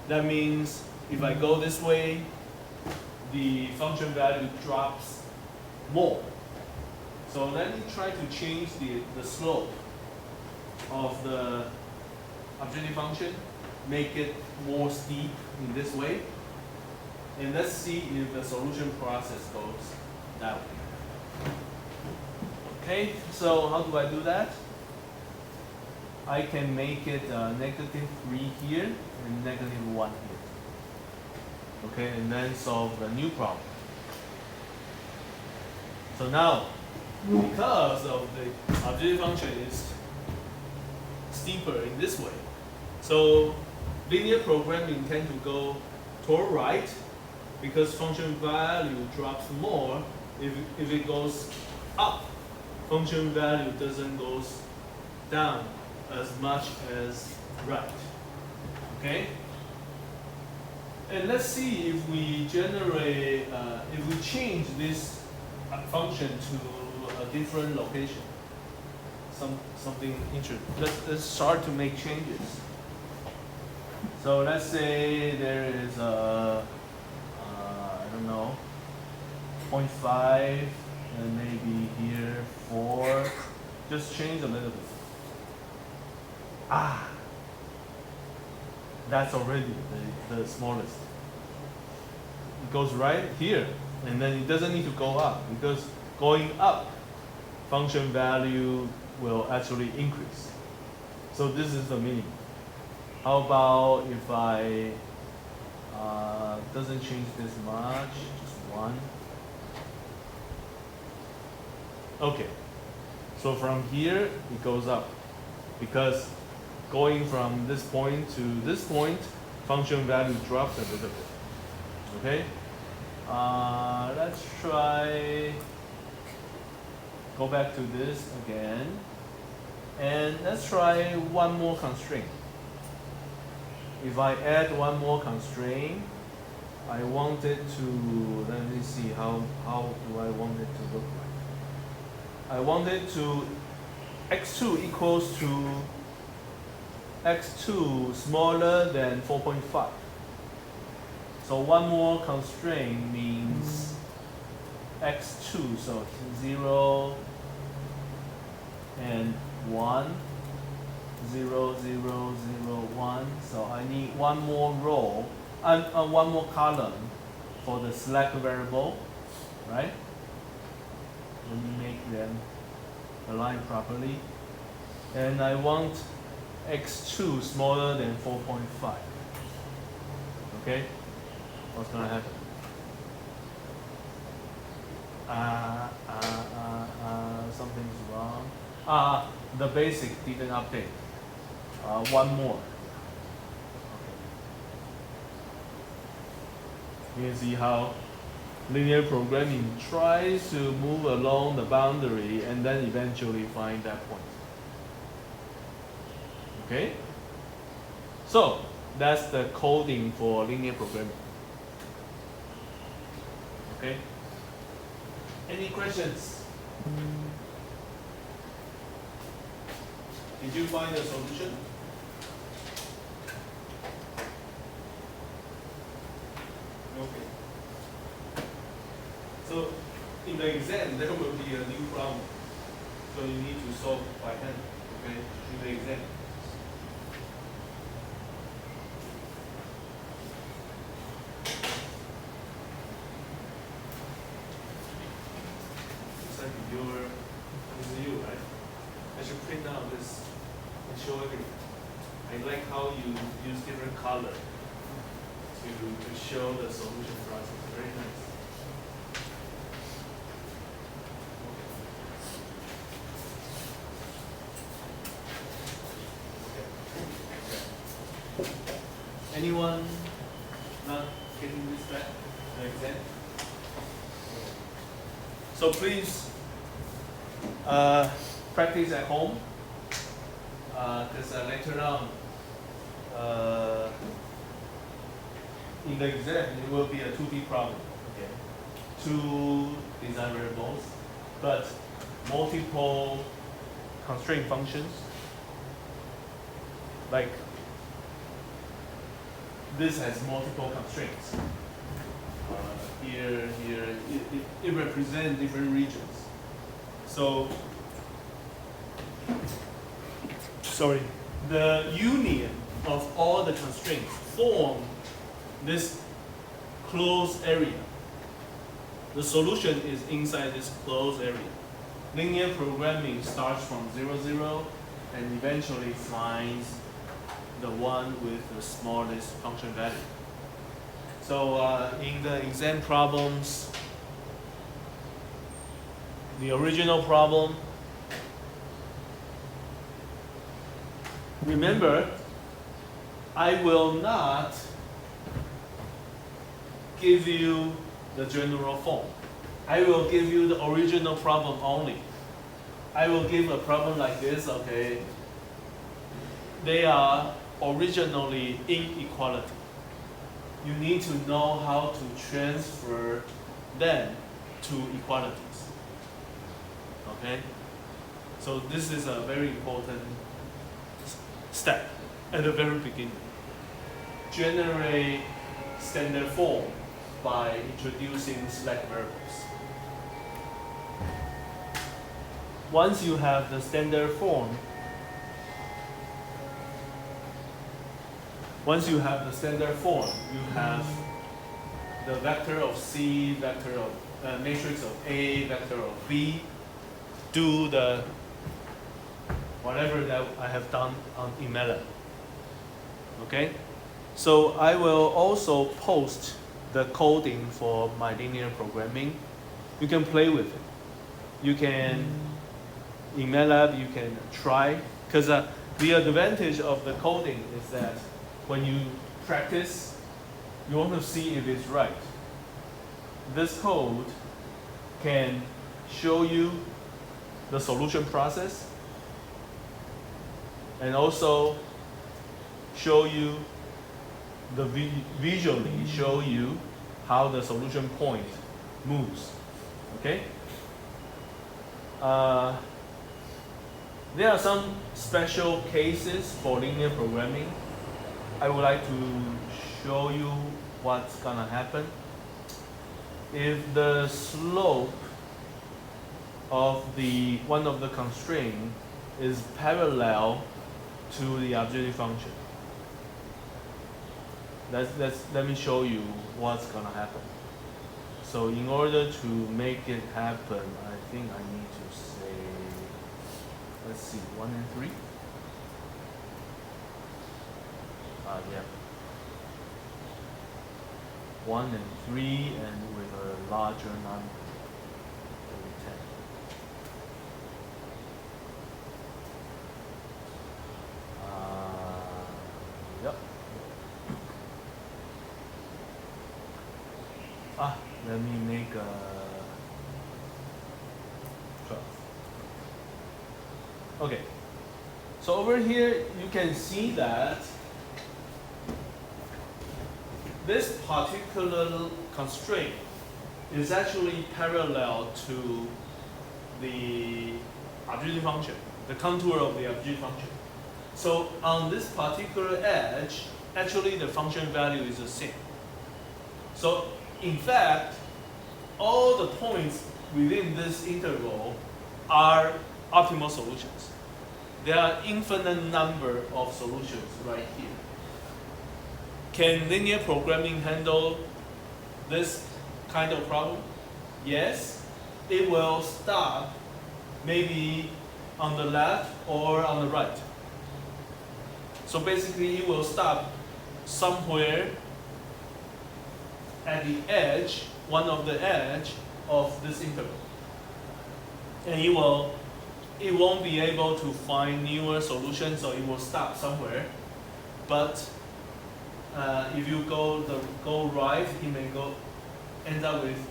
that means if I go this way, the function value drops more. So let me try to change the slope of the objective function, make it more steep in this way. And let's see if the solution process goes that way. Okay, so how do I do that? I can make it -3 here and -1 here. Okay, and then solve the new problem. So now, because of the objective function is steeper in this way, So linear programming tend to go toward right because function value drops more. If it goes up, function value doesn't goes down as much as right. Okay? And let's see if we generate, if we change this function to a different location. Something interesting. Let's start to make changes. So let's say there is a, I don't know, 0.5, and maybe here 4. Just change a little bit. That's already the smallest. It goes right here, and then it doesn't need to go up because going up, function value will actually increase. So this is the minimum. How about if I doesn't change this much, just 1. Okay. So from here it goes up because going from this point to this point, function value drops a little bit. Okay? Let's try, go back to this again. And let's try one more constraint. If I add one more constraint, I want it to, let me see, how do I want it to look like? I want it to, x2 equals to x2 smaller than 4.5. So one more constraint means x2, so 0 and 1, 0, 0, 0, 1. So I need one more row, one more column for the slack variable, right? Let me make them align properly. And I want x2 smaller than 4.5. Okay? What's gonna happen? Something's wrong. The basic didn't update. One more. Okay. You can see how linear programming tries to move along the boundary and then eventually find that point. Okay? So, that's the coding for linear programming. Okay? Any questions? Did you find a solution? Okay. So, in the exam, there will be a new problem. So you need to solve by hand, okay, in the exam. Looks like this is you, right? I should print out this and show everything. I like how you use different color to show the solution process. Very nice. Anyone not getting this back? The exam? So please practice at home, because later on in the exam it will be a 2D problem. Okay. 2 design variables, but multiple constraint functions. Like this has multiple constraints. Here, it represents different regions. So, the union of all the constraints form this closed area. The solution is inside this closed area. Linear programming starts from 0, 0, and eventually finds the one with the smallest function value. So in the exam problems, the original problem, remember I will not give you the general form. I will give you the original problem only. I will give a problem like this, okay? They are originally inequality. You need to know how to transfer them to equalities. Okay? So this is a very important step at the very beginning. Generate standard form by introducing slack variables. Once you have the standard form, you have the vector of C, vector of matrix of A, vector of B. Do the whatever that I have done in MATLAB. Okay? So I will also post the coding for my linear programming. You can play with it. You can, in MATLAB, you can try, because the advantage of the coding is that when you practice, you want to see if it's right. This code can show you the solution process and also show you visually show you how the solution point moves. Okay? There are some special cases for linear programming. I would like to show you what's gonna happen. If the slope of one of the constraints is parallel to the objective function. Let me show you what's gonna happen. So in order to make it happen, I think I need to say, let's see, 1 and 3. Yeah. 1 and 3, and with a larger number, maybe 10. Yep. Let me make a 12. Okay. So over here, you can see that this particular constraint is actually parallel to the objective function, the contour of the objective function. So on this particular edge, actually the function value is the same. So in fact, all the points within this interval are optimal solutions. There are infinite number of solutions right here. Can linear programming handle this kind of problem? Yes, it will stop maybe on the left or on the right. So basically it will stop somewhere at the edge, one of the edge of this interval. And it won't be able to find newer solutions, so it will stop somewhere. But if you go right, it may end up with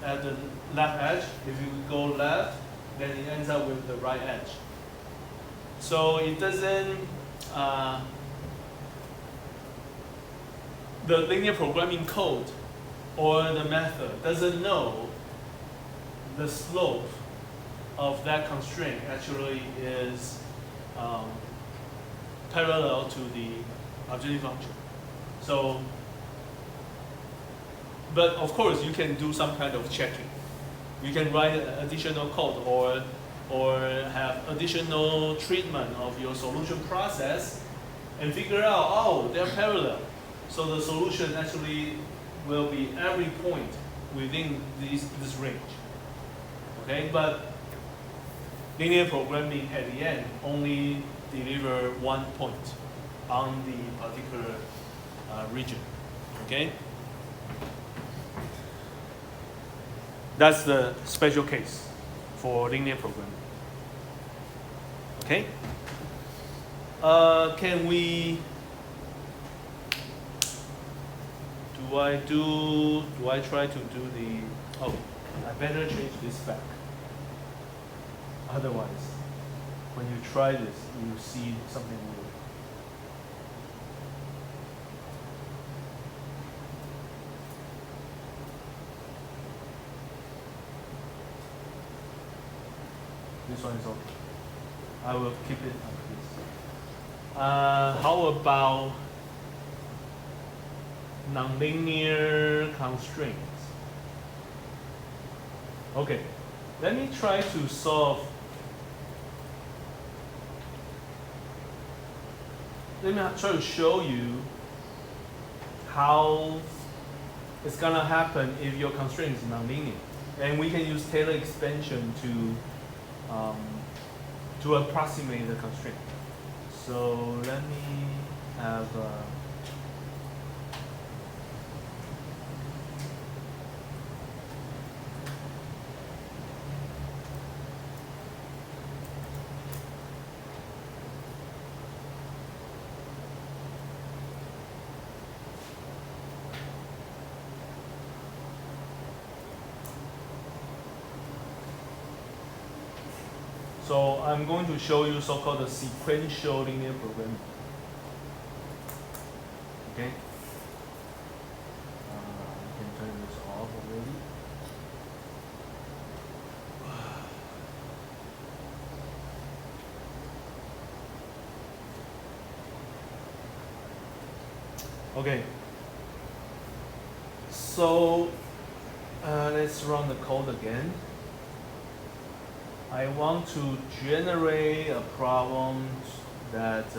at the left edge. If you go left, then it ends up with the right edge. So it doesn't. The linear programming code or the method doesn't know the slope of that constraint actually is parallel to the objective function. So, but of course you can do some kind of checking. You can write additional code or have additional treatment of your solution process and figure out, oh, they're parallel. So the solution actually will be every point within this range. Okay, but linear programming at the end only deliver one point on the particular region. Okay, that's the special case for linear programming. Okay, can we do I try to do the, oh, I better change this back. Otherwise, when you try this, you see something weird. This one is okay. I will keep it like this. How about nonlinear constraints? Okay, let me try to solve. Let me try to show you how it's gonna happen if your constraint is nonlinear, and we can use Taylor expansion to approximate the constraint. So let me have. So I'm going to show you so-called the sequential linear programming. Okay. You can turn this off already. Okay. So let's run the code again. I want to generate a problem that,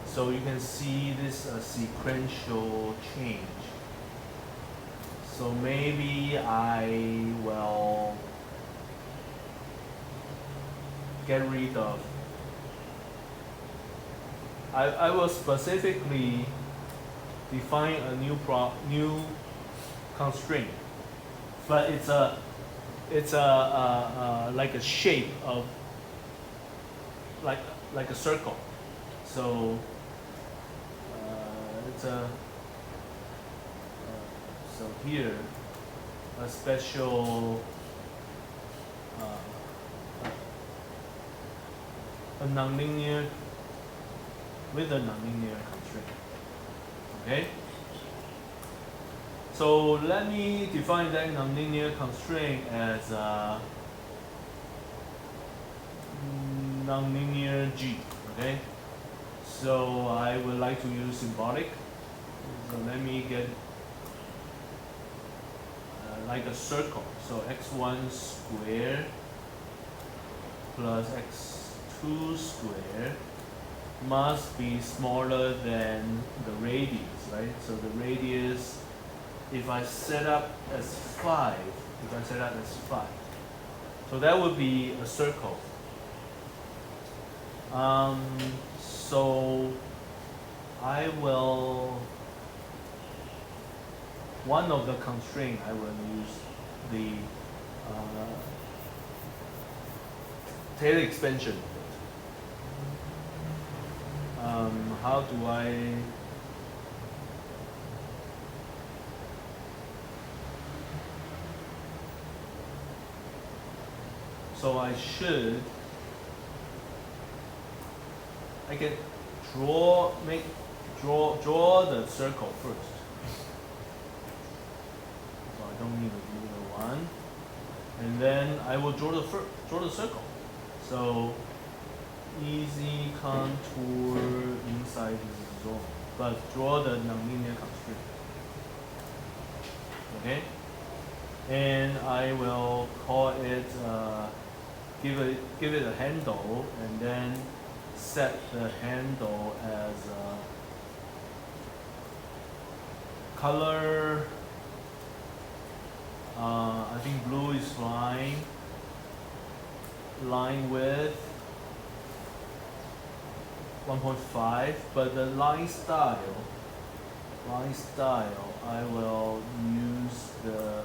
so you can see this sequential change. So maybe I will get rid of, I will specifically define a new constraint, but it's like a shape of like a circle. So it's a so here a special a nonlinear with a nonlinear constraint. Okay. So let me define that nonlinear constraint as nonlinear G. Okay. So I would like to use symbolic. So let me get like a circle. So x1 squared plus x2 squared must be smaller than the radius, right? So the radius, if I set up as 5, so that would be a circle. So I will, one of the constraints I will use the Taylor expansion. How do I so I can draw the circle first. So I don't need to do the one, and then I will draw the circle. So easy contour inside this zone, but draw the nonlinear constraint. Okay, and I will call it give it a handle, and then set the handle as color. I think blue is fine. Line width 1.5, but the line style I will use the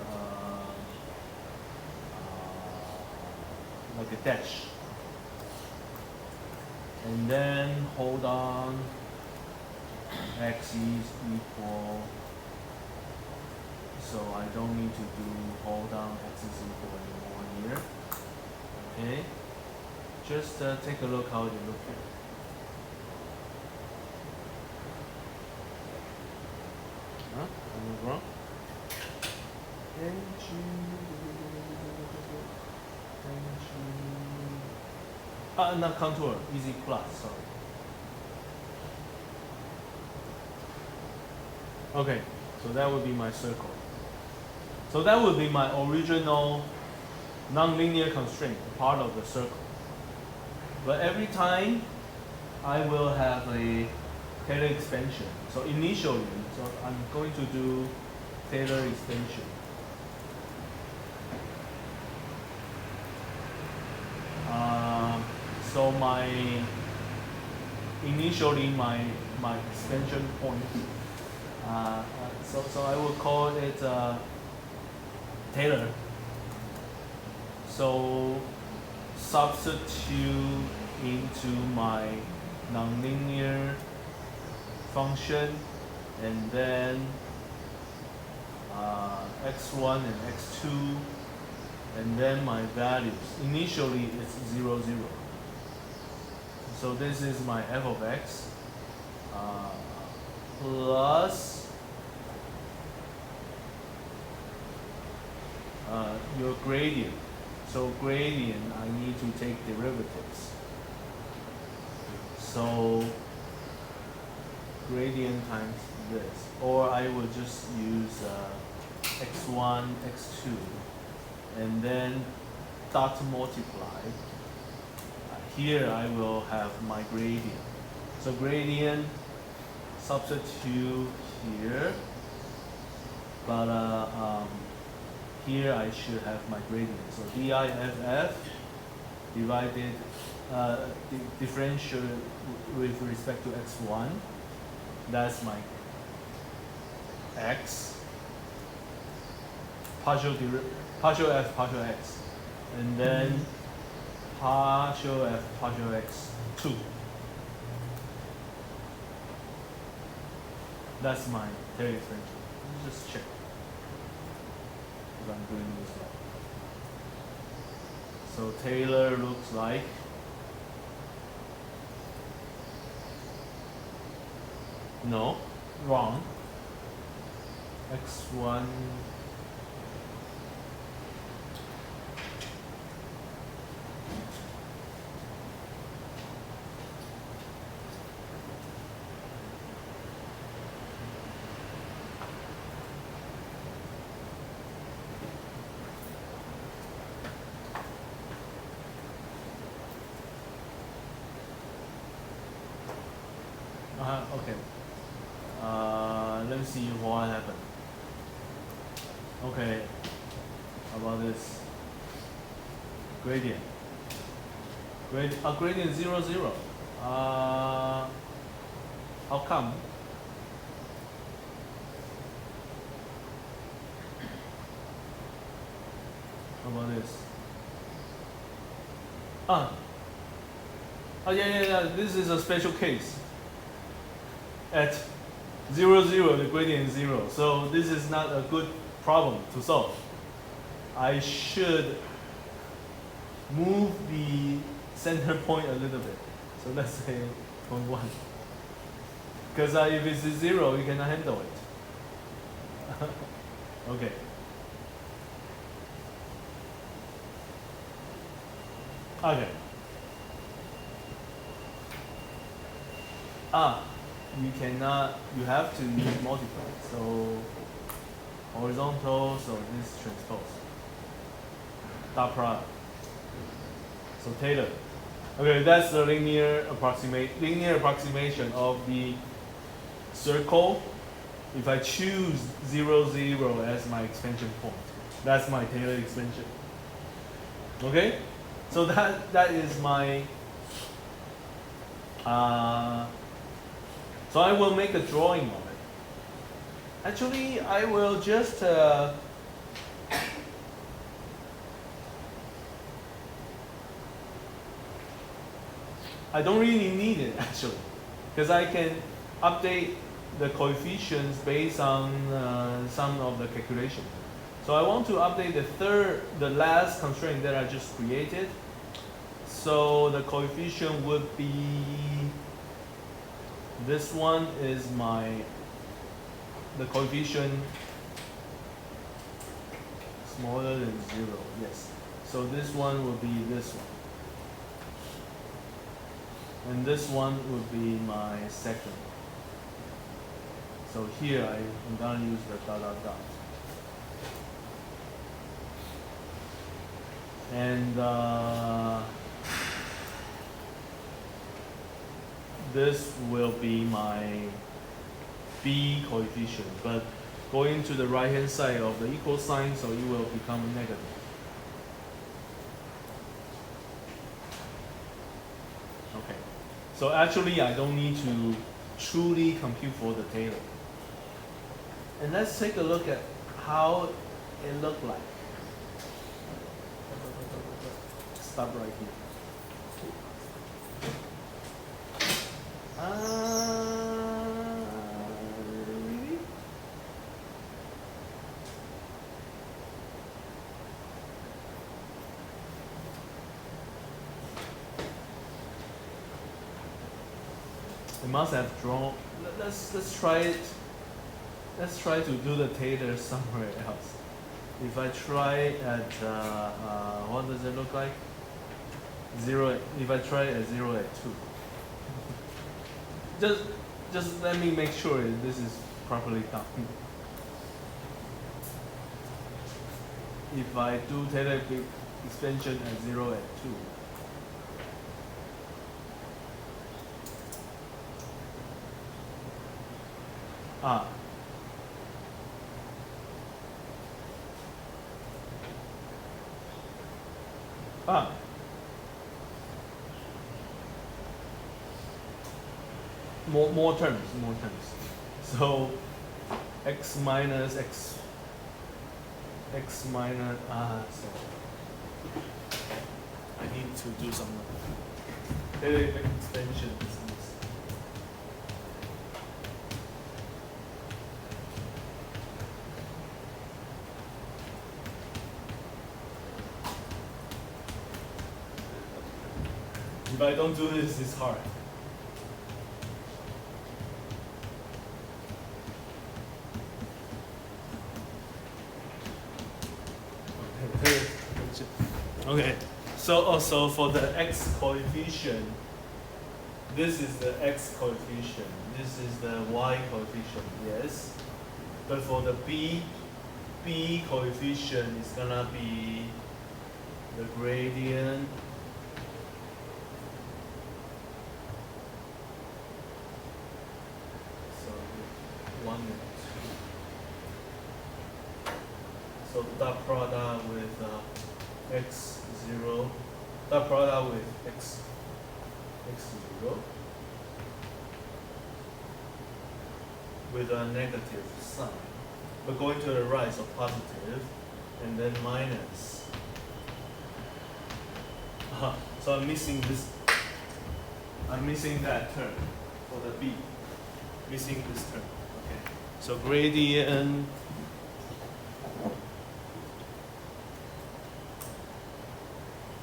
like a dash, and then hold on, x is equal so I don't need to do hold down x is equal anymore here. Okay, just take a look how it looks here. Huh? Am I wrong? Not contour, easy plus, sorry. Okay, so that would be my circle. So that would be my original nonlinear constraint, part of the circle. But every time I will have a Taylor expansion. So initially, so I'm going to do Taylor expansion. So initially my expansion point. So I will call it Taylor. So substitute into my nonlinear function, and then x1 and x2, and then my values. Initially it's 0, 0. So this is my f of x plus your gradient. So gradient, I need to take derivatives. So gradient times this, or I will just use x1, x2, and then dot multiply. Here I will have my gradient. So gradient substitute here, but here I should have my gradient. So diff divided differential with respect to x1. That's my x, partial f partial x, and then partial f partial x2. That's my Taylor expansion. Just check if I'm doing this right. So Taylor looks like no, wrong. x1 okay. Let's see what happened. Okay, how about this? Gradient. Gradient 0, 0. How come? How about this? Yeah. This is a special case. At 0, 0, the gradient is 0. So this is not a good problem to solve. I should move the center point a little bit. So let's say 0.1. Because if it's 0, you cannot handle it. Okay. Okay. You have to use multiply. So horizontal, so this transpose. Dot product. So Taylor. Okay, that's the linear approximation of the circle. If I choose 0, 0 as my expansion point, that's my Taylor expansion. Okay, so that is my. So I will make a drawing of it. Actually, I will just I don't really need it actually, because I can update the coefficients based on some of the calculation. So I want to update the last constraint that I just created. So the coefficient would be, this one is the coefficient smaller than 0, yes. So this one will be this one. And this one would be my second. So here I'm gonna use the dot dot dot. And this will be my B coefficient, but going to the right hand side of the equal sign, so it will become negative. Okay, so actually I don't need to truly compute for the Taylor. And let's take a look at how it looked like. Stop right here. Really? It must have drawn. Let's try it. Let's try to do the Taylor somewhere else. If I try at what does it look like? 0. If I try at 0 at 2. Just let me make sure this is properly done. If I do Taylor expansion at 0 at 2. More terms. So x minus x minus so I need to do some extension. If I don't do this, it's hard. Okay, so also for the x coefficient, this is the x coefficient, this is the y coefficient, yes. But for the b coefficient is gonna be the gradient so 1 and 2. So dot product with x0, dot product with x0 with a negative sign, but going to the right, so positive, and then minus. So I'm missing this. I'm missing that term for the b. Missing this term. Okay. So gradient.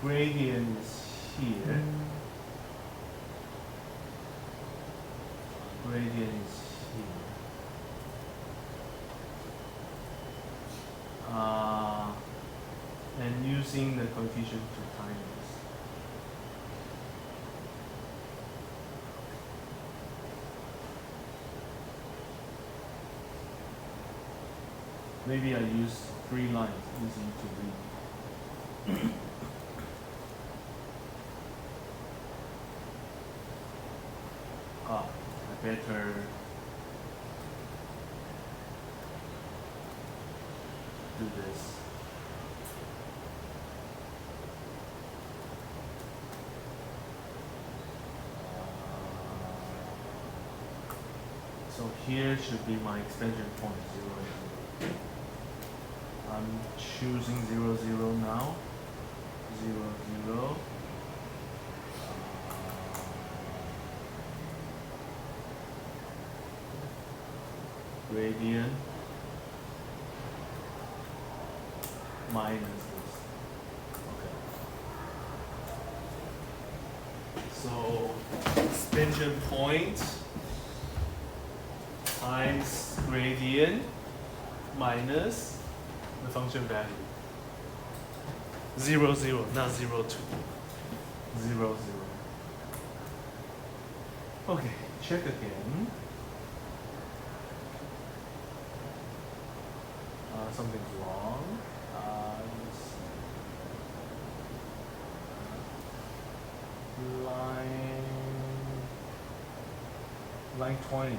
Gradient is here. Gradient is here. And using the coefficient to time this. Maybe I use 3 lines, easy to read. I better do this. So here should be my expansion point 0, 0. I'm choosing 0, 0 now. 0, 0. gradient minus this. Okay. So expansion point times gradient minus the function value. 0, 0, not 0, 2. 0, 0. Okay, check again. Something's wrong. Let's see. Line 20.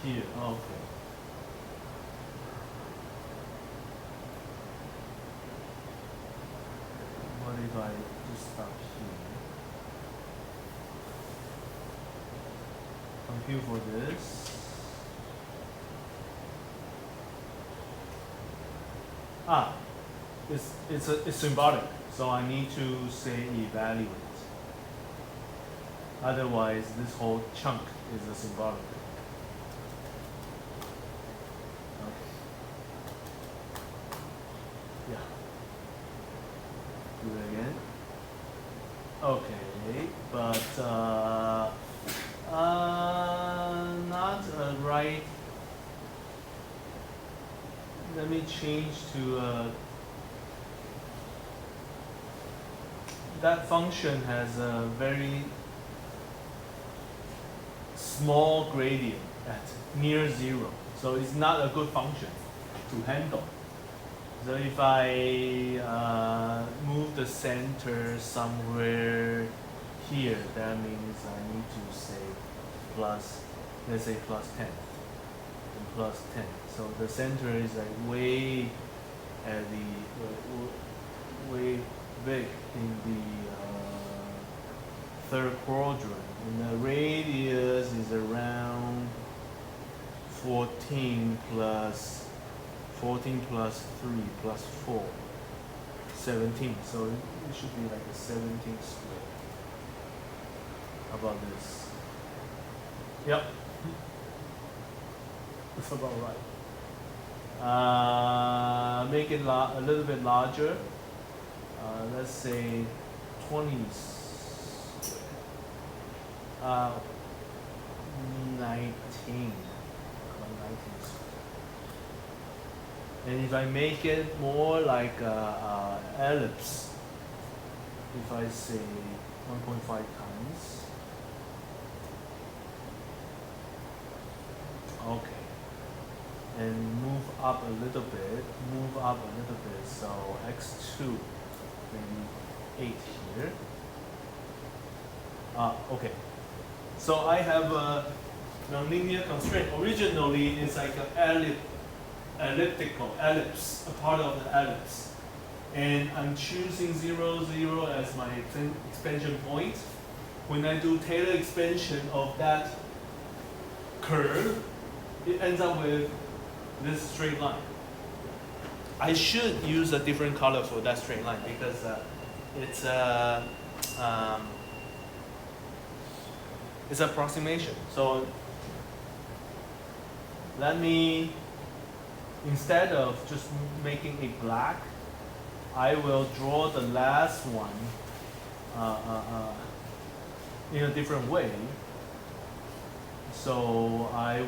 Here, okay. What if I just stop here? Compute for this. It's symbolic, so I need to say evaluate. Otherwise, this whole chunk is a symbolic. Okay. Yeah. Do it again. Okay, but not right. Let me change to that function has a very small gradient at near 0, so it's not a good function to handle. So if I move the center somewhere here, that means I need to say plus, let's say plus 10 and plus 10. So the center is like way at the way big in the third quadrant, and the radius is around 14 plus 3 plus 4, 17. So it should be like a 17 square. How about this? Yep. That's about right. Make it a little bit larger. Let's say 20 square. 19. And if I make it more like a ellipse, if I say 1.5 times, okay, and move up a little bit, so x2, maybe 8 here. Okay, so I have a nonlinear constraint. Originally, it's like an elliptical ellipse, a part of the ellipse. And I'm choosing 0, 0 as my expansion point. When I do Taylor expansion of that curve, it ends up with this straight line. I should use a different color for that straight line because it's approximation. So let me, instead of just making it black, I will draw the last one in a different way. So I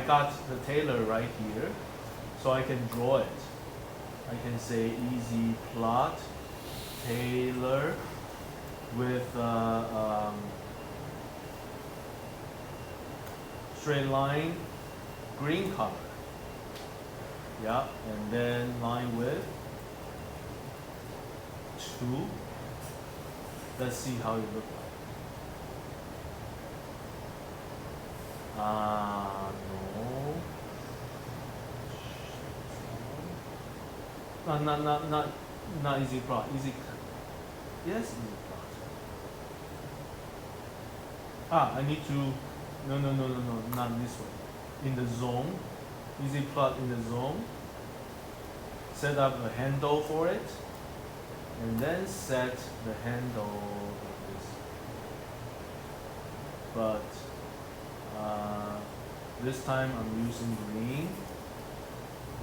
got the Taylor right here, so I can draw it. I can say easy plot Taylor with straight line, green color. Yeah, and then line width 2. Let's see how it looks like. No. Not easy plot. Easy. Yes, easy plot. I need to. No. Not this way. In the zone. Easy plot in the zone. Set up a handle for it. And then set the handle like this. But This time I'm using green.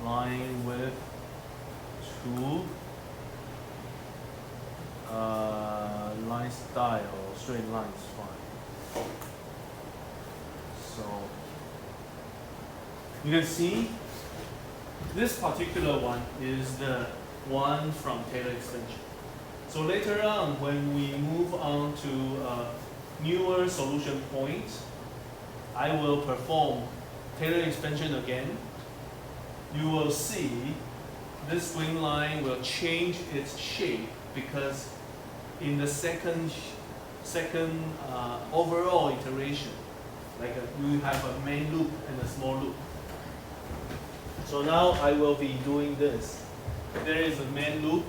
Line width 2. Line style, straight line is fine. So you can see this particular one is the one from Taylor extension. So later on, when we move on to newer solution point, I will perform Taylor expansion again. You will see this green line will change its shape because in the second overall iteration, you have a main loop and a small loop. So now I will be doing this. There is a main loop.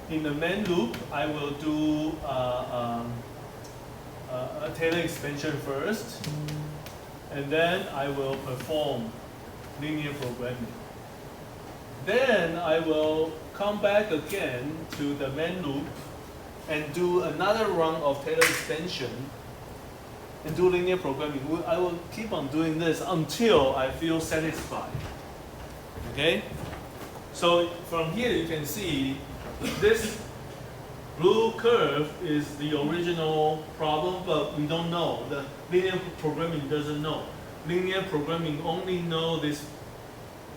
In the main loop, I will do a Taylor expansion first, and then I will perform linear programming. Then I will come back again to the main loop and do another run of Taylor extension and do linear programming. I will keep on doing this until I feel satisfied. Okay? So from here you can see this blue curve is the original problem, but we don't know. The linear programming doesn't know. Linear programming only know this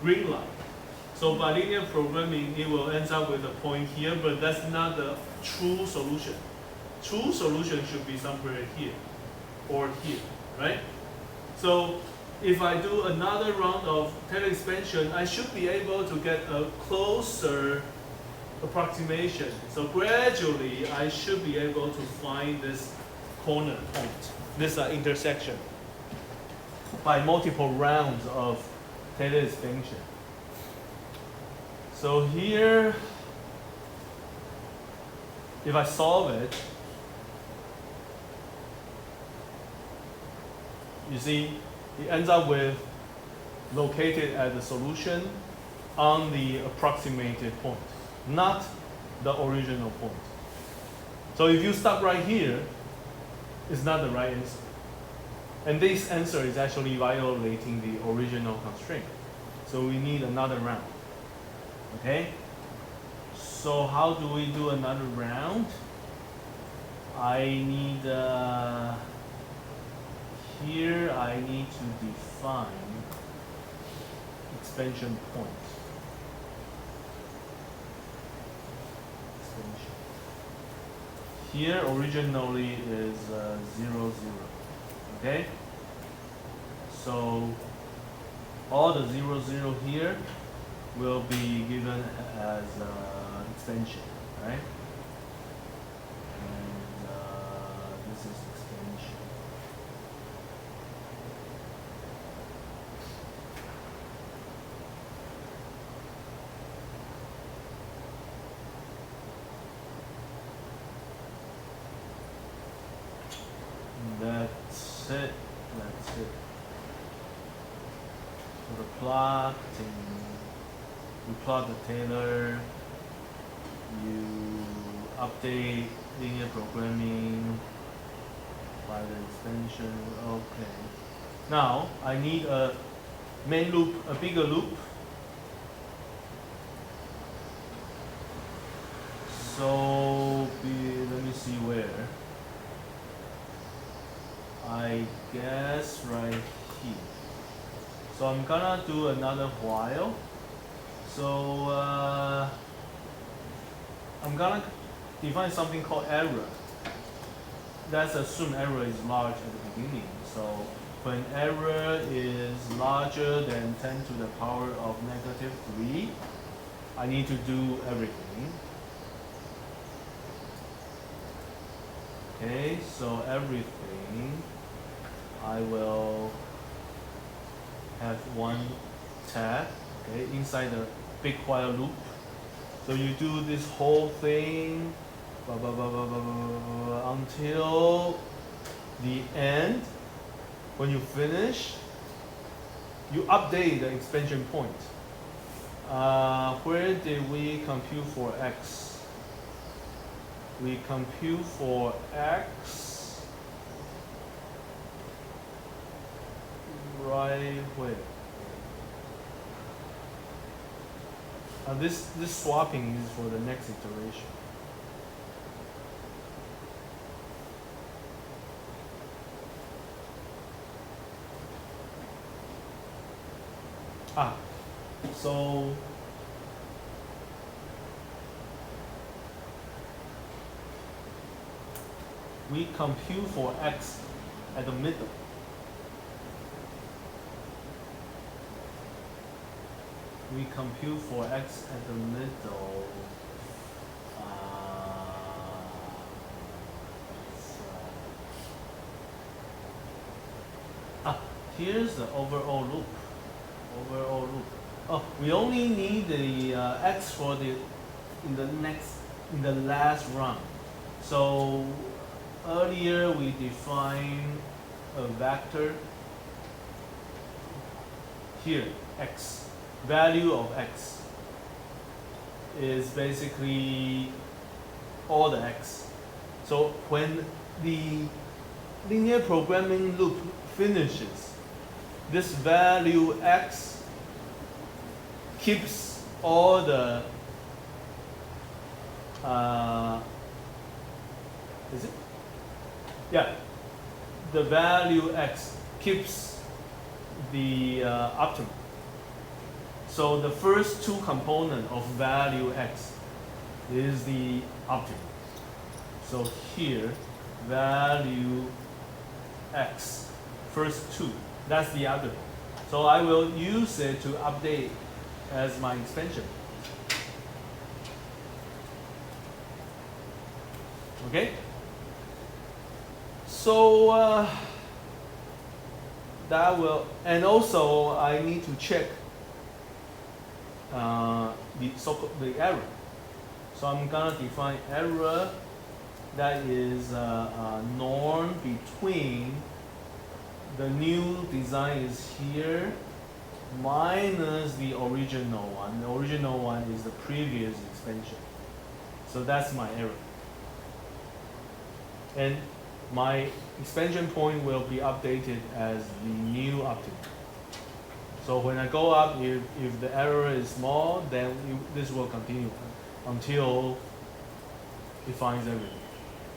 green line. So by linear programming, it will end up with a point here, but that's not the true solution. True solution should be somewhere here or here, right? So if I do another round of Taylor expansion, I should be able to get a closer approximation. So gradually, I should be able to find this corner point, this intersection, by multiple rounds of Taylor expansion. So here, if I solve it, you see, it ends up with located at the solution on the approximated point, not the original point. So if you stop right here, it's not the right answer. And this answer is actually violating the original constraint. So we need another round. Okay? So how do we do another round? I need, here I need to define expansion point. Expansion. Here originally is 0, 0. Okay? So all the 0, 0 here will be given as extension, right? And this is extension. That's it. That's it. So the plotting. You plot the Taylor, you update linear programming by the extension. Okay. Now I need a main loop, a bigger loop. So let me see where. I guess right here. So I'm gonna do another while. So I'm gonna define something called error. Let's assume error is large at the beginning. So when error is larger than 10 to the power of -3, I need to do everything. Okay, so everything, I will have one tab, okay, inside the big while loop. So you do this whole thing until the end. When you finish, you update the expansion point. Where did we compute for x? We compute for x try where? This swapping is for the next iteration. So we compute for x at the middle. We compute for x at the middle. Here's the overall loop. Oh, we only need the x for in the last round. So earlier we defined a vector here, x. Value of x is basically all the x. So when the linear programming loop finishes, this value x keeps all the is it? Yeah, the value x keeps the optimum. So the first two components of value x is the optimum. So here, value x, first two, that's the optimum. So I will use it to update as my expansion. Okay? So that will, and also I need to check the error. So I'm gonna define error that is a norm between the new design is here minus the original one. The original one is the previous expansion. So that's my error. And my expansion point will be updated as the new optimum. So when I go up, if the error is small, then this will continue until it finds everything.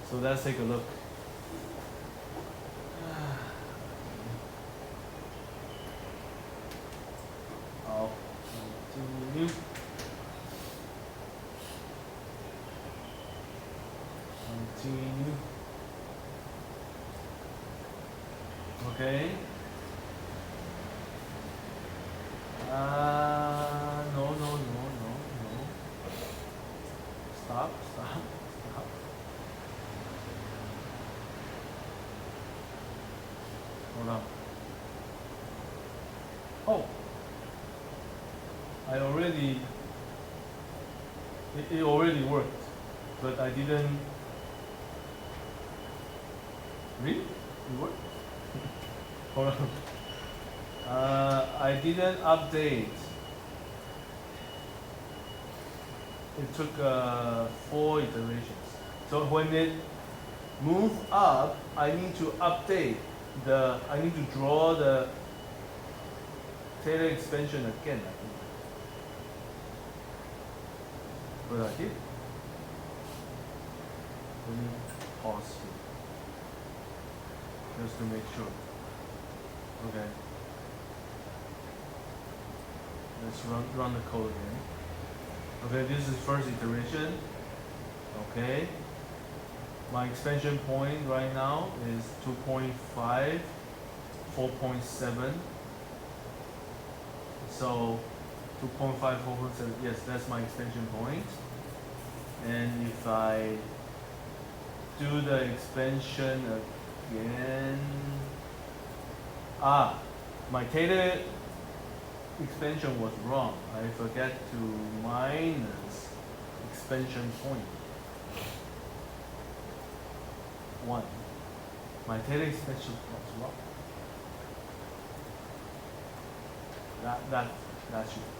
So let's take a look. I'll continue. Continue. Okay. No. Stop. Hold on. Oh. It already worked, but I didn't. Really? It worked? Hold on. I didn't update. It took 4 iterations. So when it moves up, I need to update I need to draw the Taylor expansion again, I think. But I did. Let me pause here. Just to make sure. Okay. Let's run the code again. Okay, this is first iteration. Okay. My expansion point right now is 2.5, 4.7. So 2.5, 4.7, yes, that's my expansion point. And if I do the expansion again, my Taylor expansion was wrong. I forget to minus expansion point 1. My Taylor expansion was wrong. That should.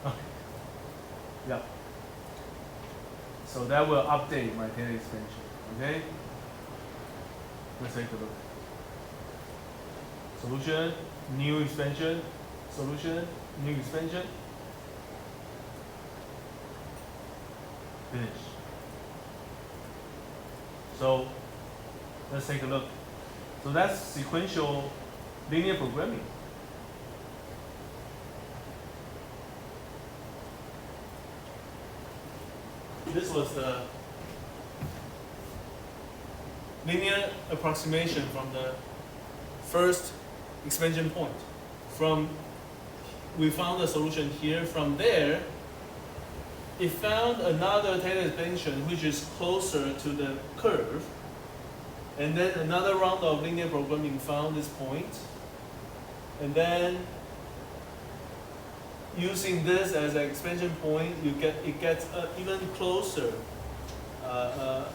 Okay. Yeah. So that will update my Taylor expansion. Okay. Let's take a look. Solution, new expansion, solution, new expansion. Finish. So let's take a look. So that's sequential linear programming. This was the linear approximation from the first expansion point. We found a solution here. From there, it found another Taylor expansion which is closer to the curve. And then another round of linear programming found this point. And then using this as an expansion point, it gets even closer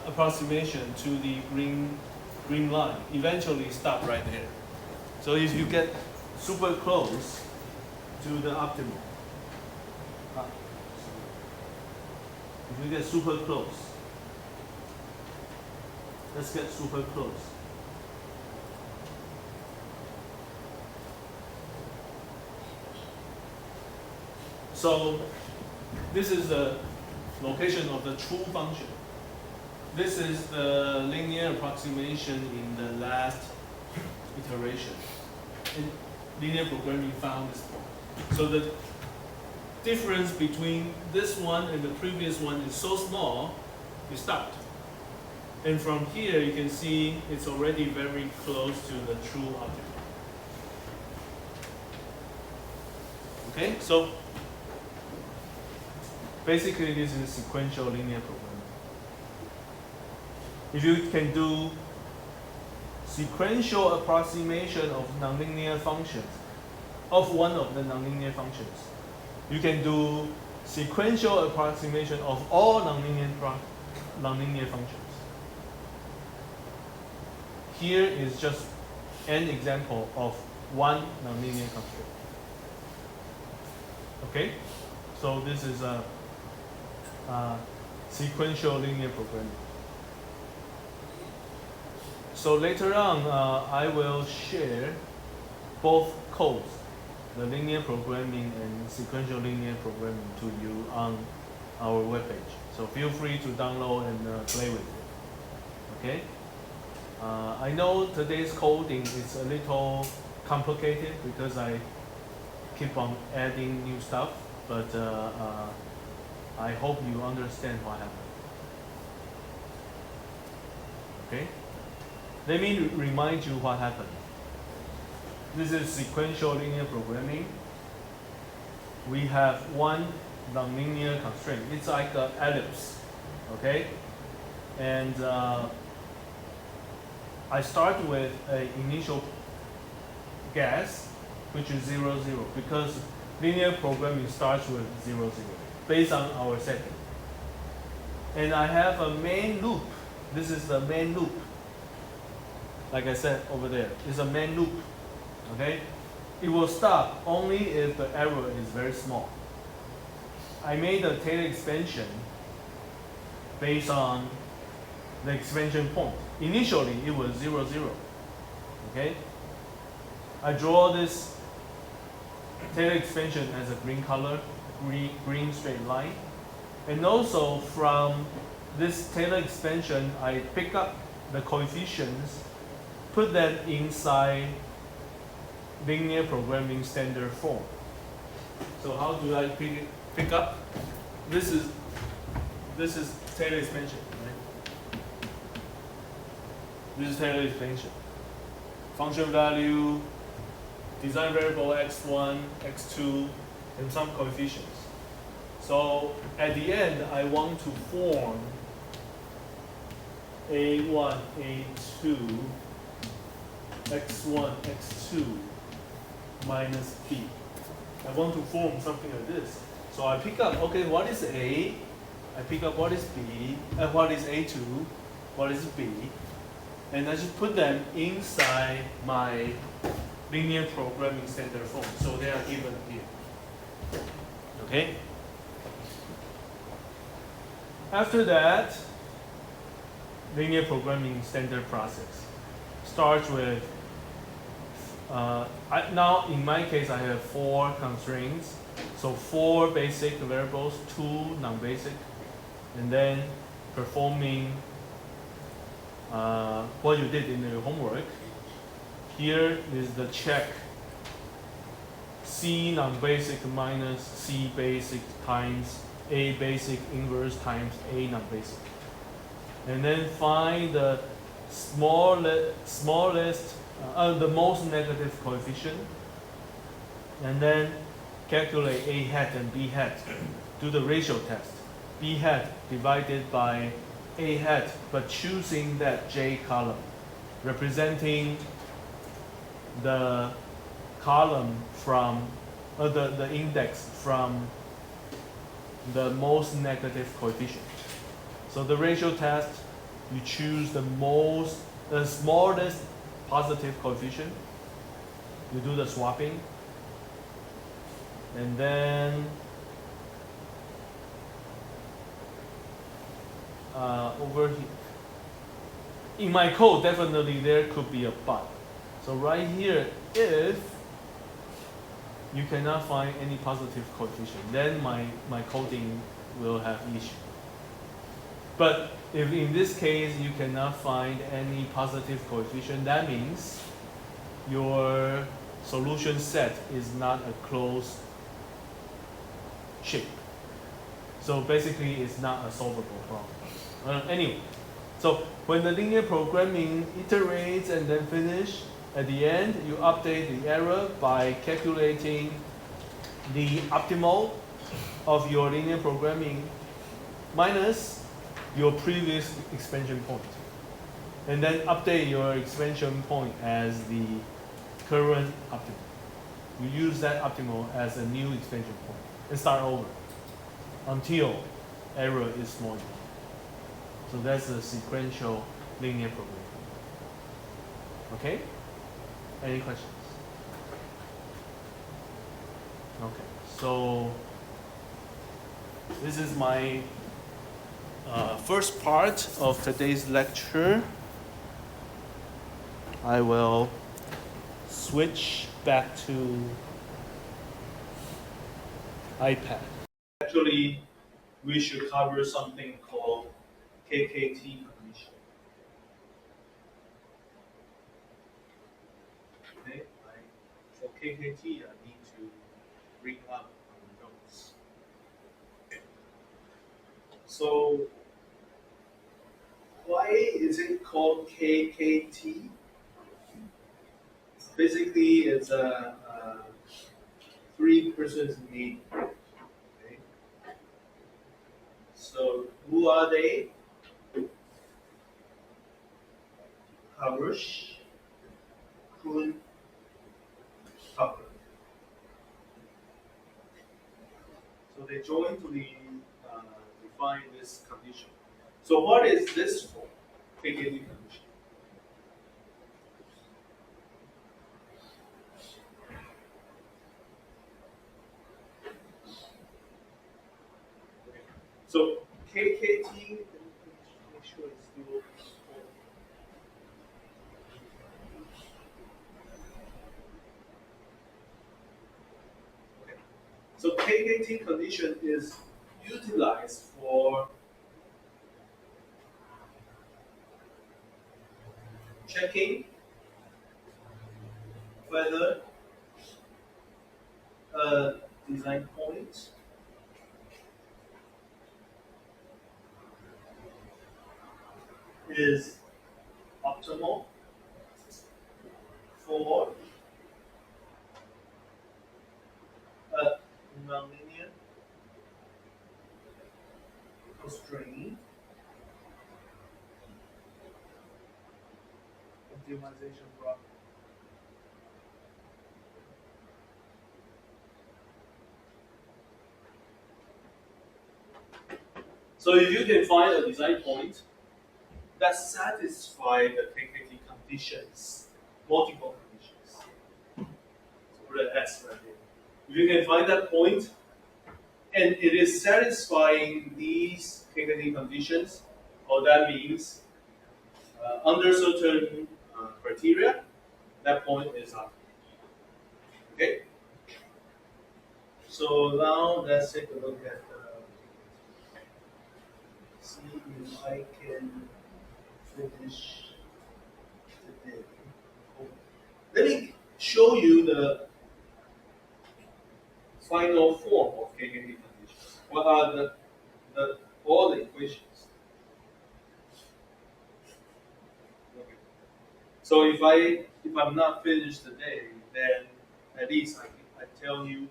approximation to the green line. Eventually stop right there. So if you get super close to the optimal, if you get super close, let's get super close. So this is the location of the true function. This is the linear approximation in the last iteration. And linear programming found this point. So the difference between this one and the previous one is so small, it stopped. And from here you can see it's already very close to the true optimal. Okay, so basically this is sequential linear programming. If you can do sequential approximation of nonlinear functions, of one of the nonlinear functions, you can do sequential approximation of all nonlinear functions. Here is just an example of one nonlinear constraint. Okay, so this is a sequential linear programming. So later on, I will share both codes, the linear programming and sequential linear programming, to you on our webpage. So feel free to download and play with it. Okay. I know today's coding is a little complicated because I keep on adding new stuff, but I hope you understand what happened. Okay? Let me remind you what happened. This is sequential linear programming. We have one nonlinear constraint. It's like an ellipse. Okay? And I start with an initial guess, which is 0, 0, because linear programming starts with 0, 0, based on our setting. And I have a main loop. This is the main loop. Like I said over there, it's a main loop. Okay? It will stop only if the error is very small. I made a Taylor expansion based on the expansion point. Initially, it was 0, 0. Okay? I draw this Taylor expansion as a green color, green straight line. And also from this Taylor expansion, I pick up the coefficients, put them inside linear programming standard form. So how do I pick up? This is Taylor expansion, right? This is Taylor expansion. Function value, design variable x1, x2, and some coefficients. So at the end, I want to form a1, a2, x1, x2 minus b. I want to form something like this. So I pick up, okay, what is A? I pick up what is B, what is A2, what is B, and I just put them inside my linear programming standard form. So they are given here. Okay? After that, linear programming standard process. starts with, now in my case I have 4 constraints. So 4 basic variables, 2 non-basic, and then performing what you did in your homework. Here is the check C non-basic minus C basic times A basic inverse times A non-basic. And then find the smallest, the most negative coefficient. And then calculate A hat and B hat. Do the ratio test. B hat divided by A hat, but choosing that J column, representing the column from the index from the most negative coefficient. So the ratio test, you choose the smallest positive coefficient. You do the swapping, and then over here, in my code, definitely there could be a but. So right here, if you cannot find any positive coefficient, then my coding will have issue. But if in this case you cannot find any positive coefficient, that means your solution set is not a closed shape. So basically it's not a solvable problem. Anyway, so when the linear programming iterates and then finish, at the end you update the error by calculating the optimal of your linear programming minus your previous expansion point. And then update your expansion point as the current optimal. You use that optimal as a new expansion point and start over until error is small enough. So that's a sequential linear programming. Okay? Any questions? Okay, so this is my first part of today's lecture. I will switch back to iPad. Actually, we should cover something called KKT condition. Okay, for KKT, I need to bring up my notes. So, why is it called KKT? Basically, it's a 3-person meeting. Okay? So, who are they? Harush, Kun, Tucker. So they jointly define this condition. So what is this for? KKT condition. So KKT, make sure it's still. Okay. So KKT condition is utilized for checking whether a design point is optimal for a nonlinear constraint optimization problem. So if you can find a design point that satisfies the KKT conditions, multiple conditions, so put an S right here. If you can find that point and it is satisfying these KKT conditions, or that means under certain criteria, that point is up. Okay. So now let's take a look at see if I can finish today. Let me show you the final form of KKT conditions. What are the all the equations? Okay. So if I'm not finished today, then at least I tell you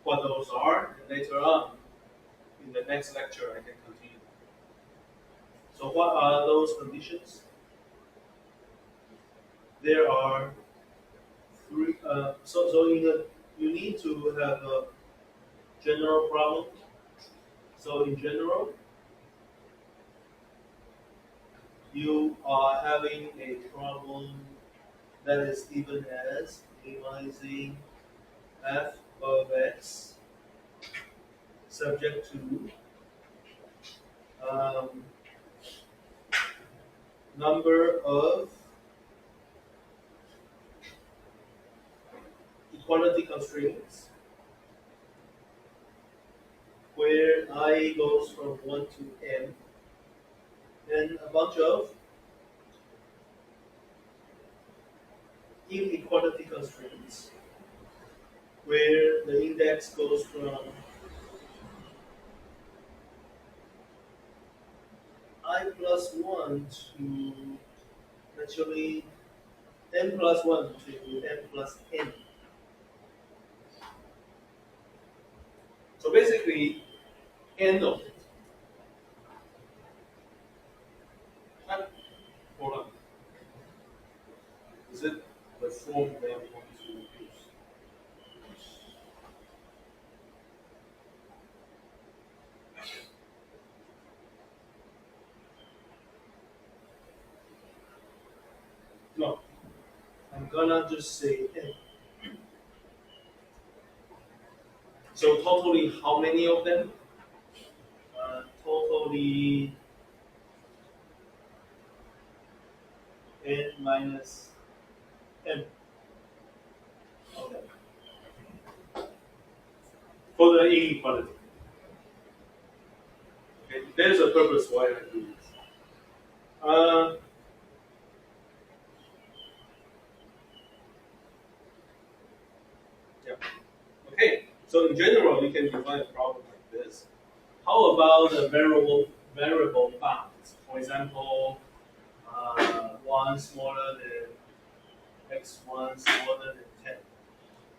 what those are, and later on in the next lecture I can continue. So what are those conditions? There are three. So you need to have a general problem. So in general, you are having a problem that is given as minimizing f of x subject to um, number of equality constraints where I goes from 1 to n, and a bunch of inequality constraints where the index goes from I plus 1 to actually n plus 1 to n plus n. So basically, n of it. Hold on. Is it the form that I want to use? No. I'm gonna just say n. So totally, how many of them? Totally n minus m of them for the inequality. Okay, there's a purpose why I do this. Uh, yeah. Okay. So in general, you can define a problem like this. How about the variable bounds? For example, one smaller than x, one smaller than 10.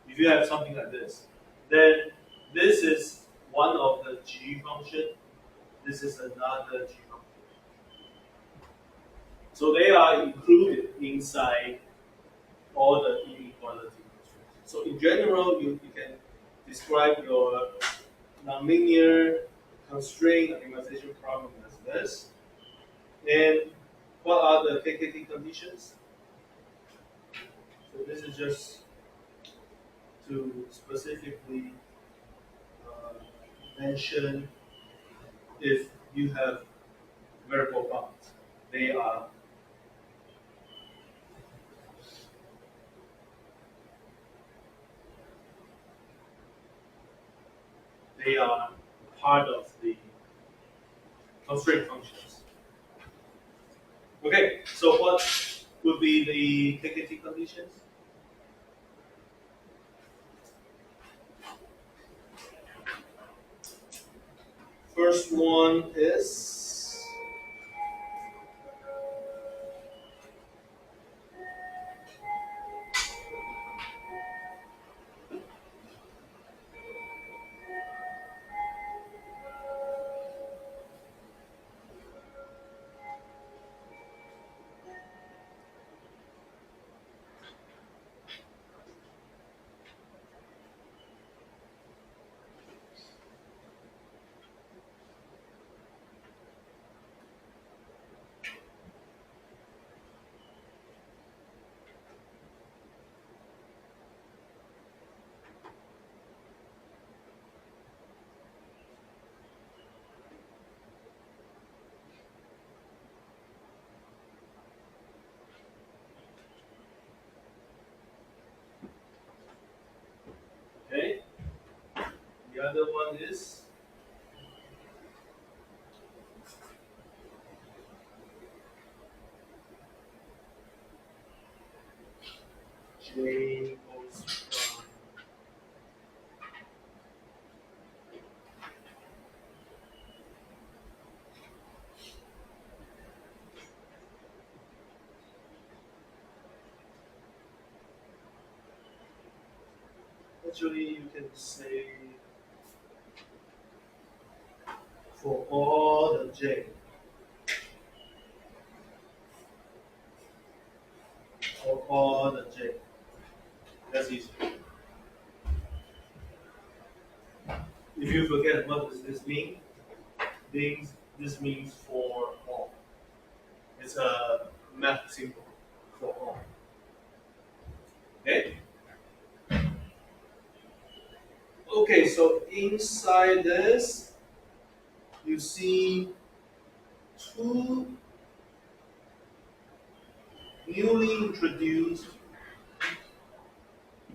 If you have something like this, then this is one of the g function. This is another g function. So they are included inside all the inequality constraints. So in general, you can describe your nonlinear constraint optimization problem as this. And what are the KKT conditions? So this is just to specifically uh, mention if you have variable bounds. They are they are part of the constraint functions. Okay, so what would be the KKT conditions? First one is Okay. The other one is J goes from actually you can say for all the J, for all the J. That's easy. If you forget what does this mean, this means for all. It's a math symbol for all. Okay? Okay, so inside this, you see two newly introduced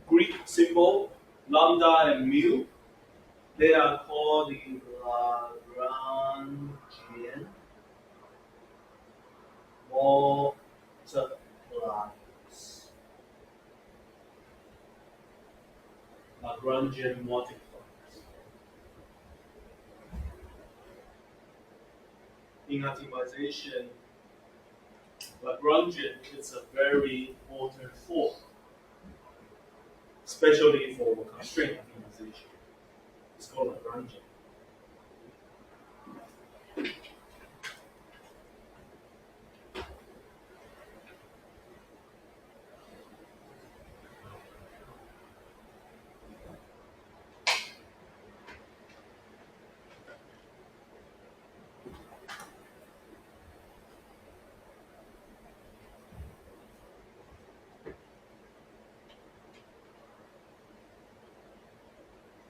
Greek symbol, lambda and mu. They are called the Lagrangian multipliers. Lagrangian multipliers. In optimization, Lagrangian is a very important form, especially for constraint optimization. It's called Lagrangian.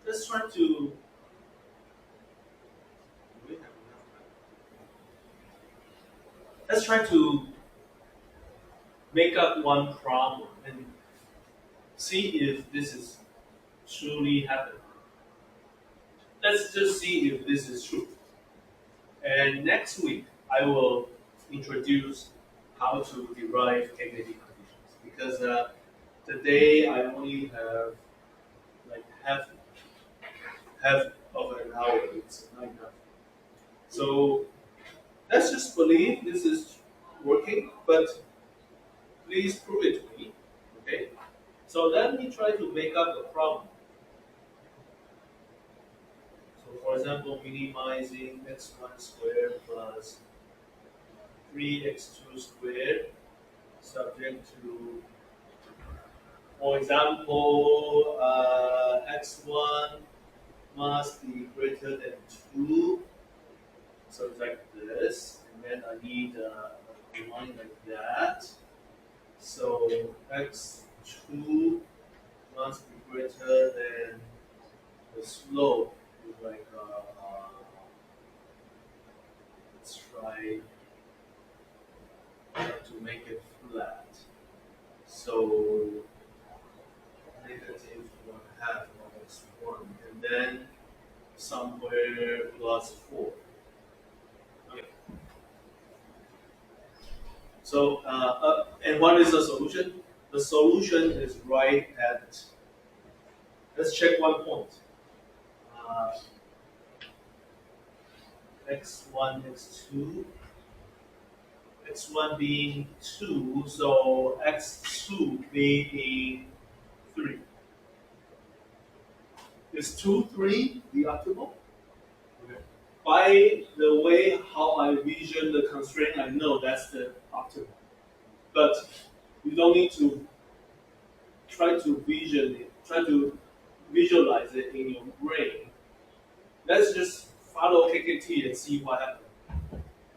Let's try to. Let's try to make up one problem and see if this is truly happening. Let's just see if this is true. And next week, I will introduce how to derive KKT conditions because today I only have like half of an hour. It's not enough. So let's just believe this is working, but please prove it to me. Okay. So let me try to make up a problem. So for example, minimizing x1 squared plus 3x2 squared subject to, for example, x1 must be greater than 2. So it's like this. And then I need a line like that. So x2 must be greater than the slope. Like, let's try to make it flat. So negative 1/2 of x1, and then somewhere plus 4. Okay. So, and what is the solution? The solution is right at, let's check one point. X1, X2, X1 being 2, so X2 being 3. Is 2, 3 the optimal? Okay. By the way, how I vision the constraint, I know that's the optimal. But you don't need to try to visualize it in your brain. Let's just follow KKT and see what happens.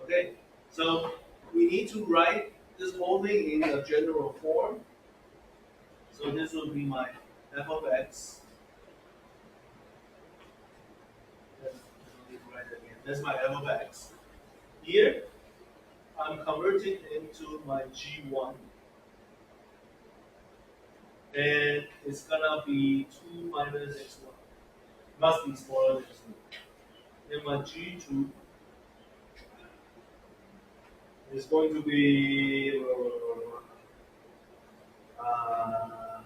Okay, so we need to write this whole thing in a general form. So this will be my f of x. That's my f of x. Here, I'm converting into my g1. and it's gonna be 2 minus x1. Must be smaller than 2. Then my g2 is going to be uh,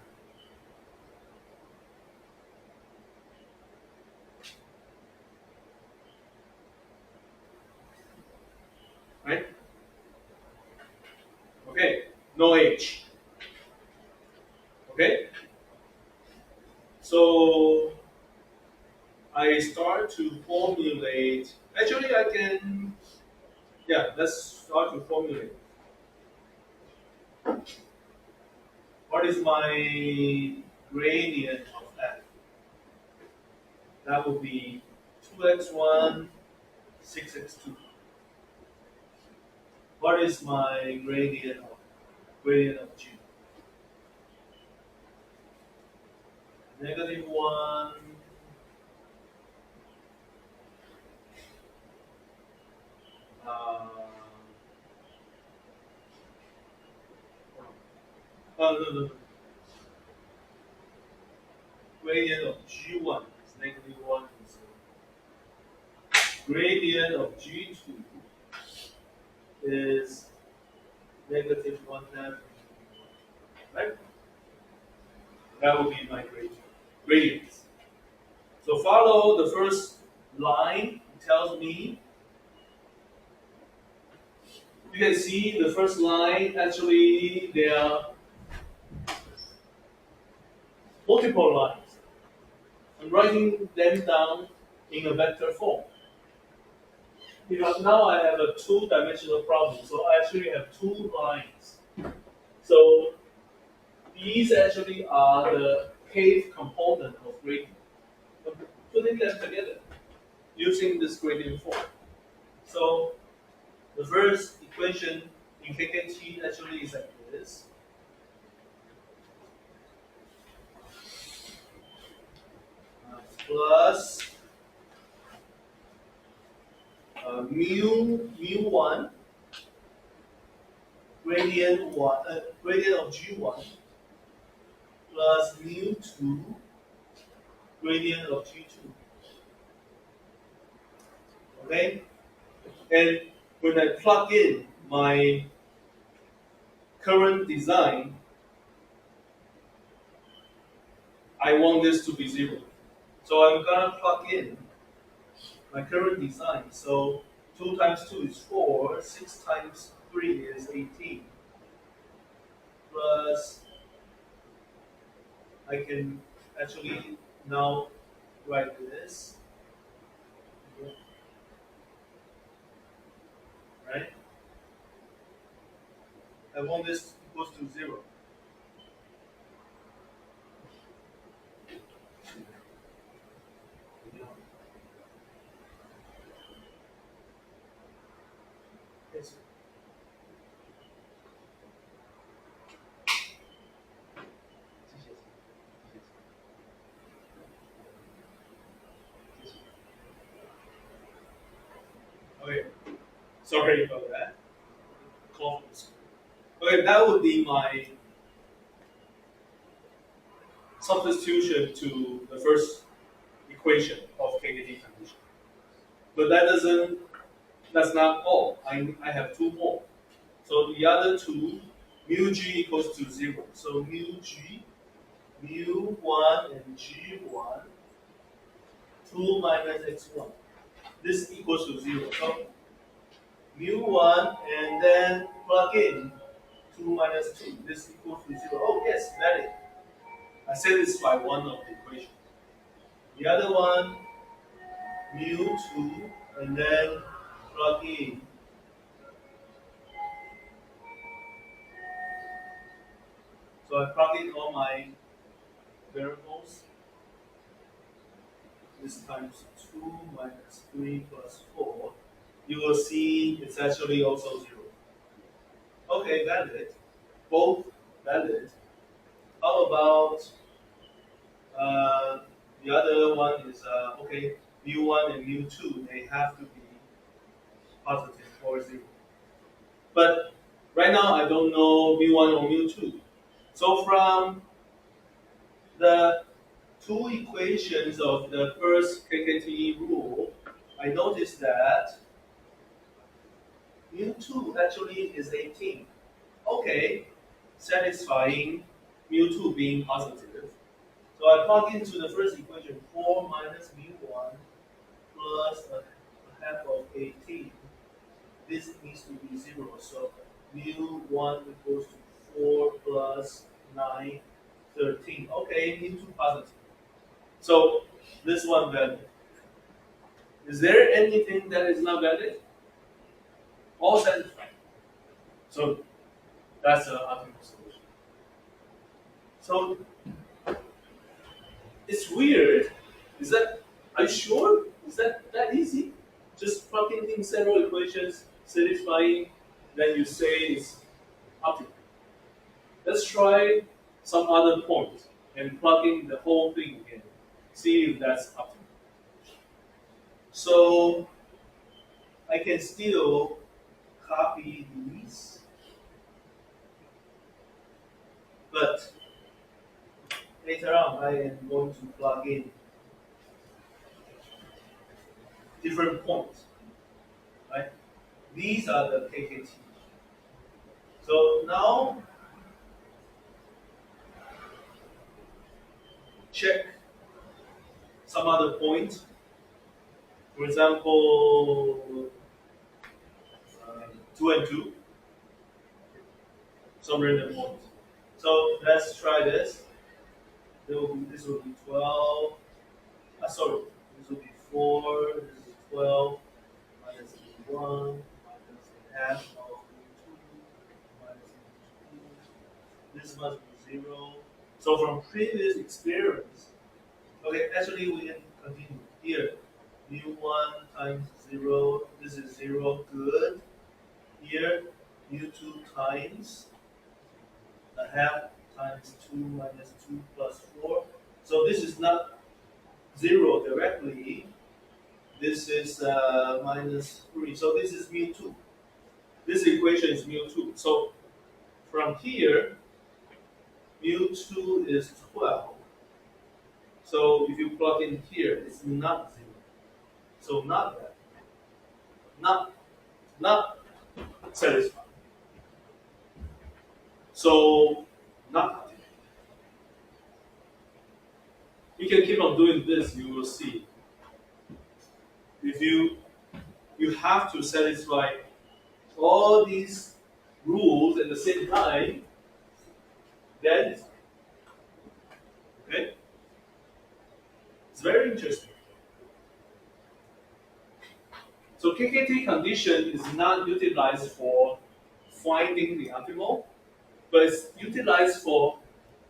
right? Okay, no h. Okay, so I start to formulate. Actually, I can. Yeah, let's start to formulate. What is my gradient of f? That would be 2x1, 6x2. What is my gradient of g? Negative 1. Uh, oh, no. Gradient of g1 is negative 1. So gradient of g2 is negative 1 half. Right? That would be my gradients. So follow the first line. It tells me, you can see the first line, actually there are multiple lines. I'm writing them down in a vector form. Because now I have a two-dimensional problem, so I actually have two lines. So these actually are the kth component of gradient. I'm putting them together using this gradient form. So the first equation in KKT actually is like this. Plus mu1 gradient of g1 plus mu2 gradient of g2. Okay, and when I plug in my current design, I want this to be 0. So I'm gonna plug in my current design. So 2 times 2 is 4, 6 times 3 is 18. Plus, I can actually now write this, right? I want this equals to 0. Yes. Okay, sorry about that. Conference. Okay, that would be my substitution to the first equation of KKT condition. But that's not all. I have two more. So the other two, mu g equals to 0. So mu1 and g1, 2 minus x1. This equals to 0. So mu1 and then plug in 2 minus 2. This equals to 0. Oh yes, valid. I satisfy one of the equations. The other one, mu2, and then plug in. So I plug in all my variables. This times 2 minus 3 plus 4. You will see it's actually also 0. Okay, valid. Both valid. How about the other one is, okay, mu1 and mu2, they have to be positive or 0. But right now I don't know mu1 or mu2. So from the two equations of the first KKT rule, I noticed that mu2 actually is 18. Okay, satisfying mu2 being positive. So I plug into the first equation 4 minus mu1 plus a half of 18. This needs to be 0. So mu1 equals to 4 plus 9, 13. Okay, mu2 positive. So this one valid. Is there anything that is not valid? All satisfied. So that's the optimal solution. So it's weird. Is that? Are you sure? Is that easy? Just plugging in several equations, satisfying, then you say it's optimal. Let's try some other point and plug in the whole thing again. See if that's optimal. So I can still copy these, but later on I am going to plug in different points. Right? These are the KKT. So now check some other point. For example, 2 and 2, some random point. So let's try this. This will be 12. Sorry, this will be 4. This is 12 minus 1 minus half of 2 minus 2. This must be 0. So from previous experience, okay, actually we can continue here. mu1 times 0, this is 0, good. Here, mu2 times a half times 2 minus 2 plus 4. So this is not 0 directly. This is minus 3. So this is mu2. This equation is mu2. So from here, mu2 is 12. So if you plug in here, it's not 0. So not that. Not satisfied. So not optimal. You can keep on doing this, you will see. If you have to satisfy all these rules at the same time, then okay? It's very interesting. So KKT condition is not utilized for finding the optimal, but it's utilized for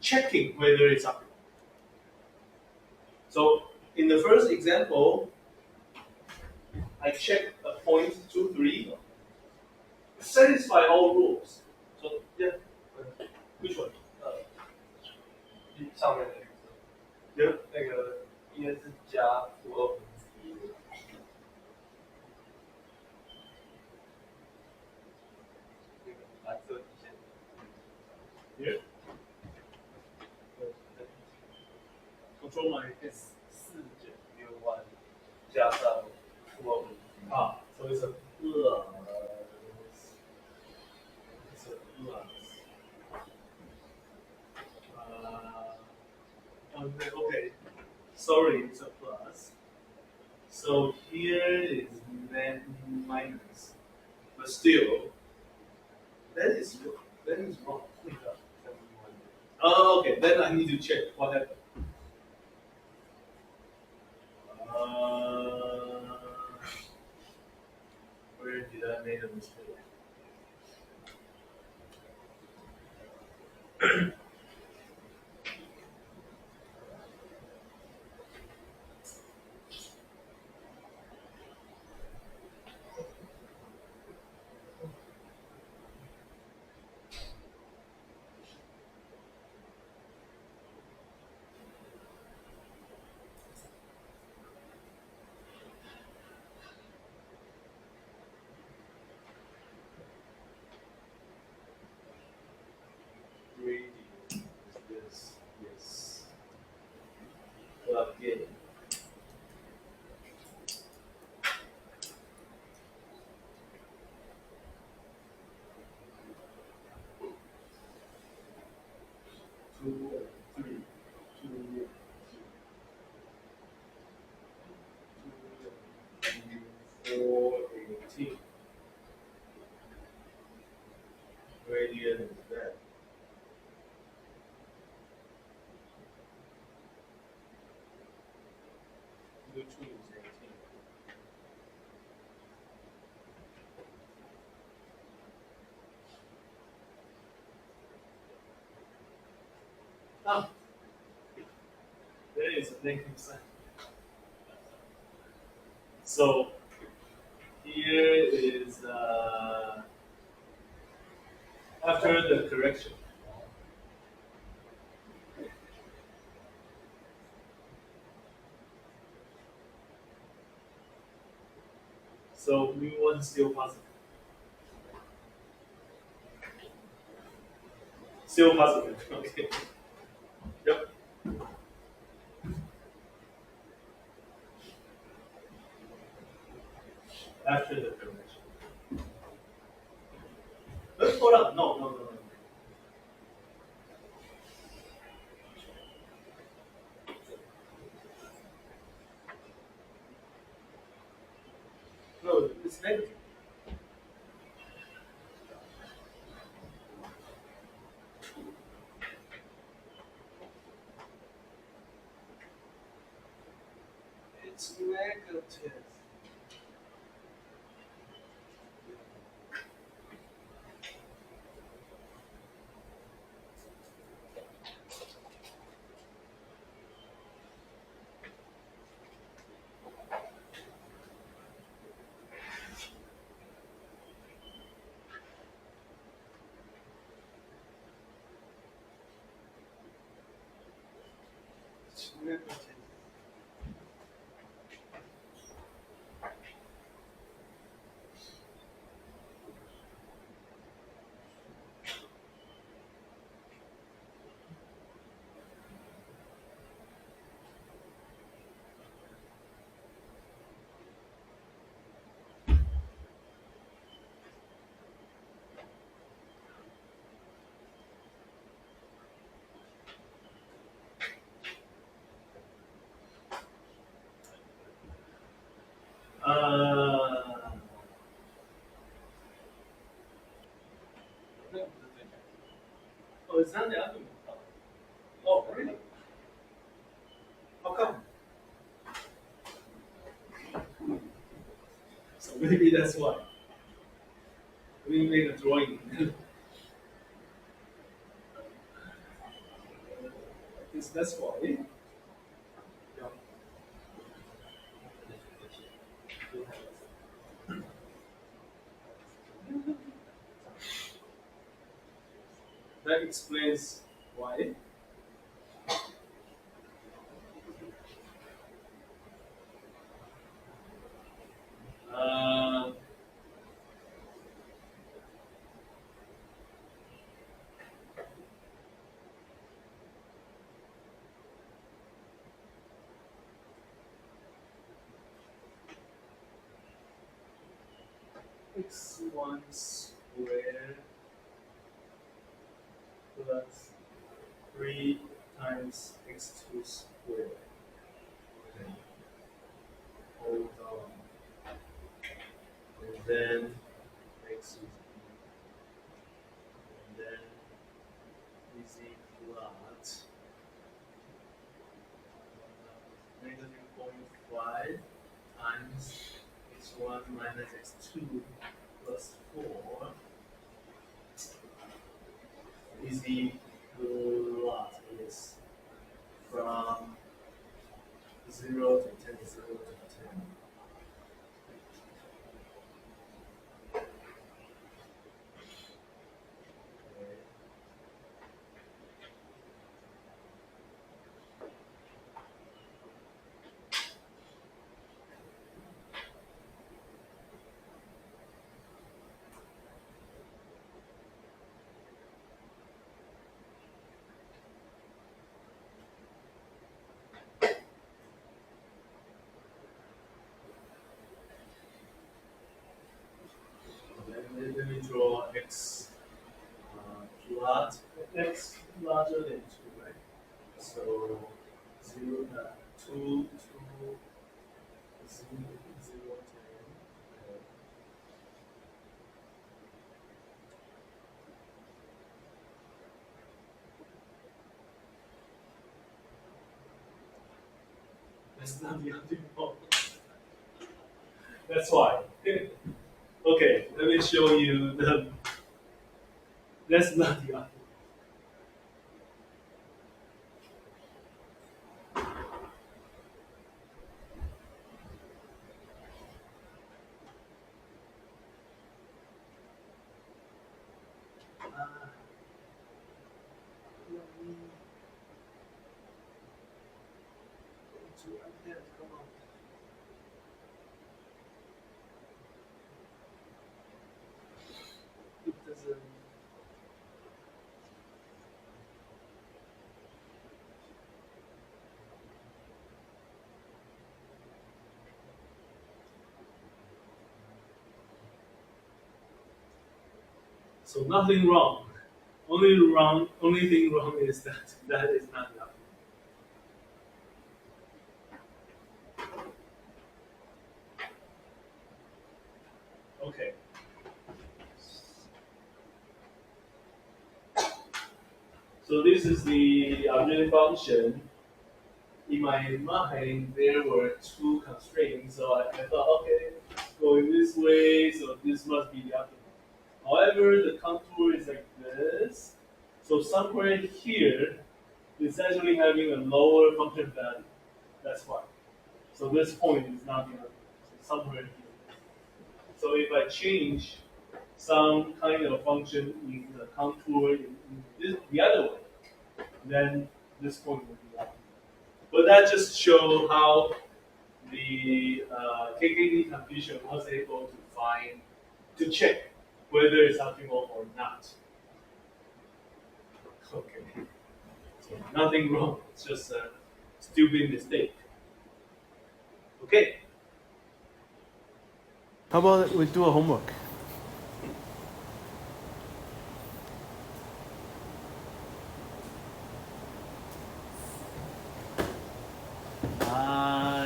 checking whether it's optimal. So in the first example, I check a point 2, 3, satisfy all rules. So yeah, which one? 上面的Yeah. 那个应该是加负2分之一的，那个蓝色底线。Yeah. Control my S 4.61加上负2分之一。so it's a plus. It's a plus. Okay. Sorry, it's a plus. So here is then minus. But still, that is wrong. Oh, okay. Then I need to check what happened. Where did I make a mistake? U2 is 18. Ah, there is a negative sign. So here is after the correction. So mu1 is still positive. Still positive. Okay. Yep. After the correction. Hold on. No. No, it's negative. It's negative. It's negative. Uh, oh, it's not the argument. Oh, really? How come? So maybe that's why. We make a drawing. That's why. Yeah. That explains why. Uh, x1 squared plus 3 times x2 squared. Hold on. And then x is and then is equal negative 0.5 times x1 minus x2 plus 4 is equal is from 0 to 10, 0 to 10. Okay. Let me draw x plot. X larger than 2, right? So 0, 2, 2, 0, 0, 10. That's not the optimal. That's why. Okay, let me show you the. That's not the optimal. It doesn't. So nothing wrong. Only thing wrong is that that is not enough. Okay. So this is the object function. In my mind, there were two constraints, so I thought, okay, going this way, so this must be the optimal. However, the contour is like this, so somewhere here, it's actually having a lower function value. That's why. So this point is not the optimal. So somewhere here. So if I change some kind of function in the contour in this, the other way, then this point will be optimal. But that just shows how the KKD confusion was able to find, to check whether it's optimal or not. Okay. So nothing wrong. It's just a stupid mistake. Okay. How about we do a homework?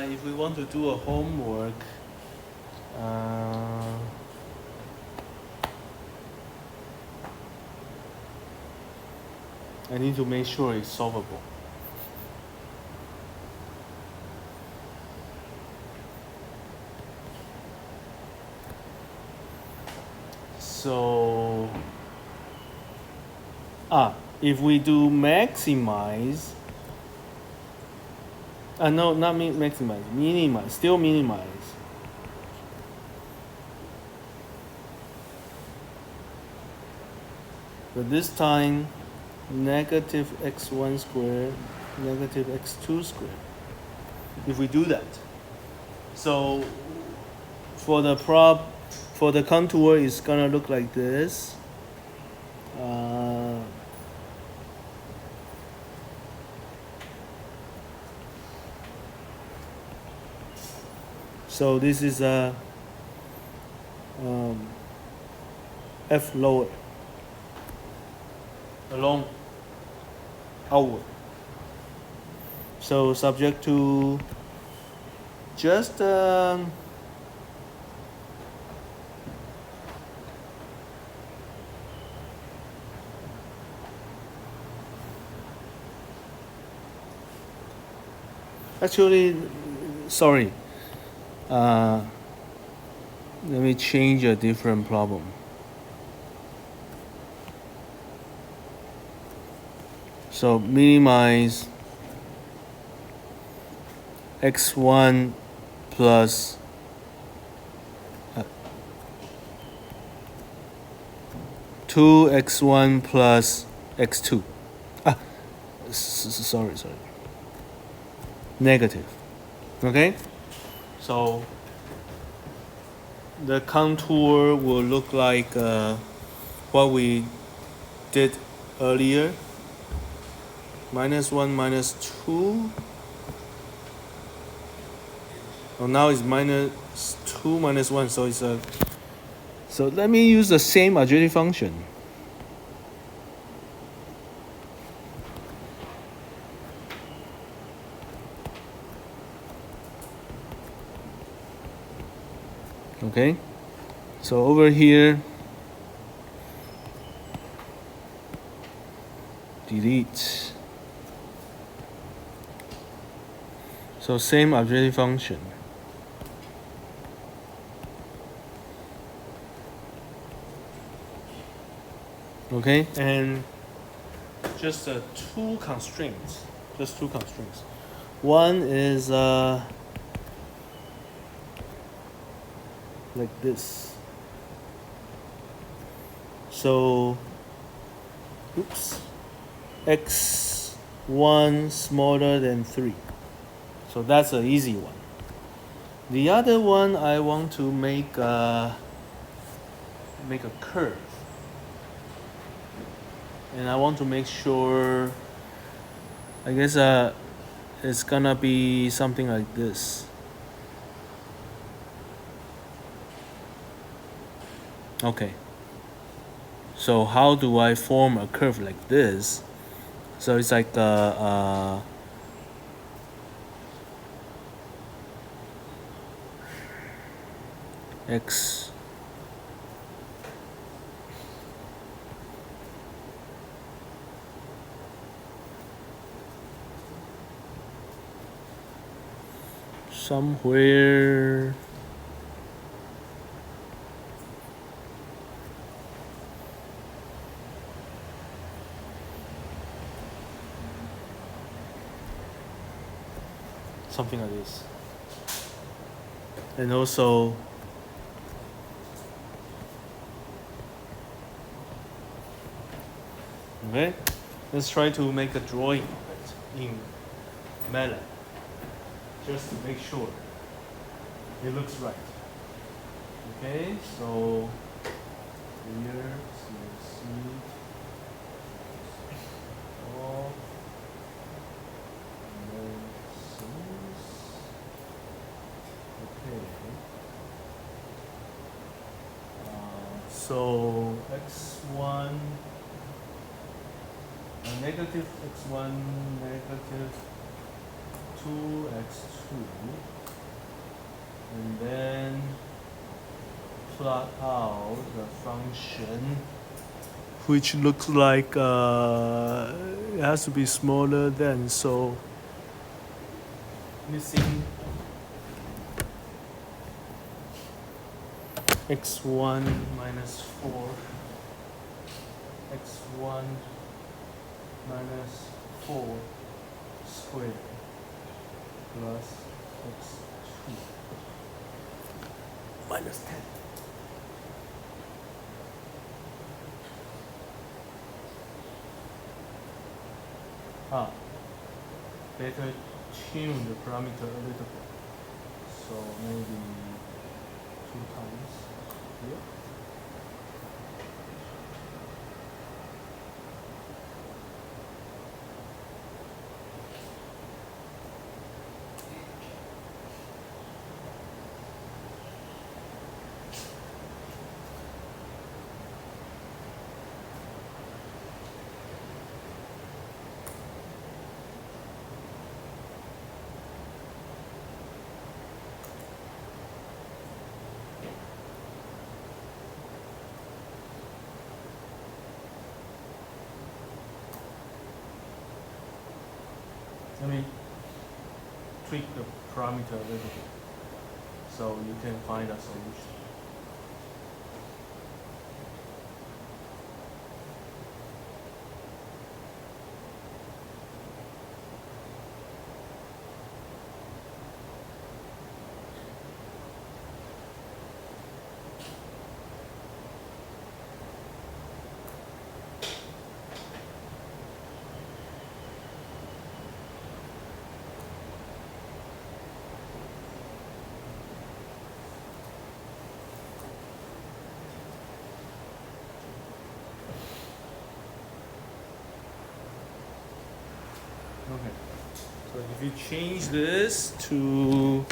If we want to do a homework, I need to make sure it's solvable. So, if we do maximize, no, not maximize, minimize, still minimize. But this time, negative x1 squared, negative x2 squared. If we do that, so for the contour, it's gonna look like this. So this is a F lower along outward. So subject to just actually, sorry. Let me change a different problem. So minimize x1 plus 2x1 plus x2. Sorry. Negative. Okay? So the contour will look like what we did earlier. -1, -2. Oh, now it's -2, -1. So it's a. So let me use the same agility function. Okay, so over here, delete. So same objective function. Okay, and just two constraints. Just two constraints. One is like this. So, oops, x1 smaller than 3. So that's an easy one. The other one I want to make a curve. And I want to make sure, I guess it's gonna be something like this. Okay. So how do I form a curve like this? So it's like x somewhere something like this. And also okay, let's try to make a drawing of it in MATLAB just to make sure it looks right. Okay, so here CC off and then this. Okay. So x1 negative x1 negative 2x2 and then plot out the function which looks like it has to be smaller than, so missing x1 minus 4 x1 minus 4 squared plus x2 minus 10. Better tune the parameter a little bit. So maybe 2 times here. Let me tweak the parameter a little bit so you can find a solution. Okay, so if you change this to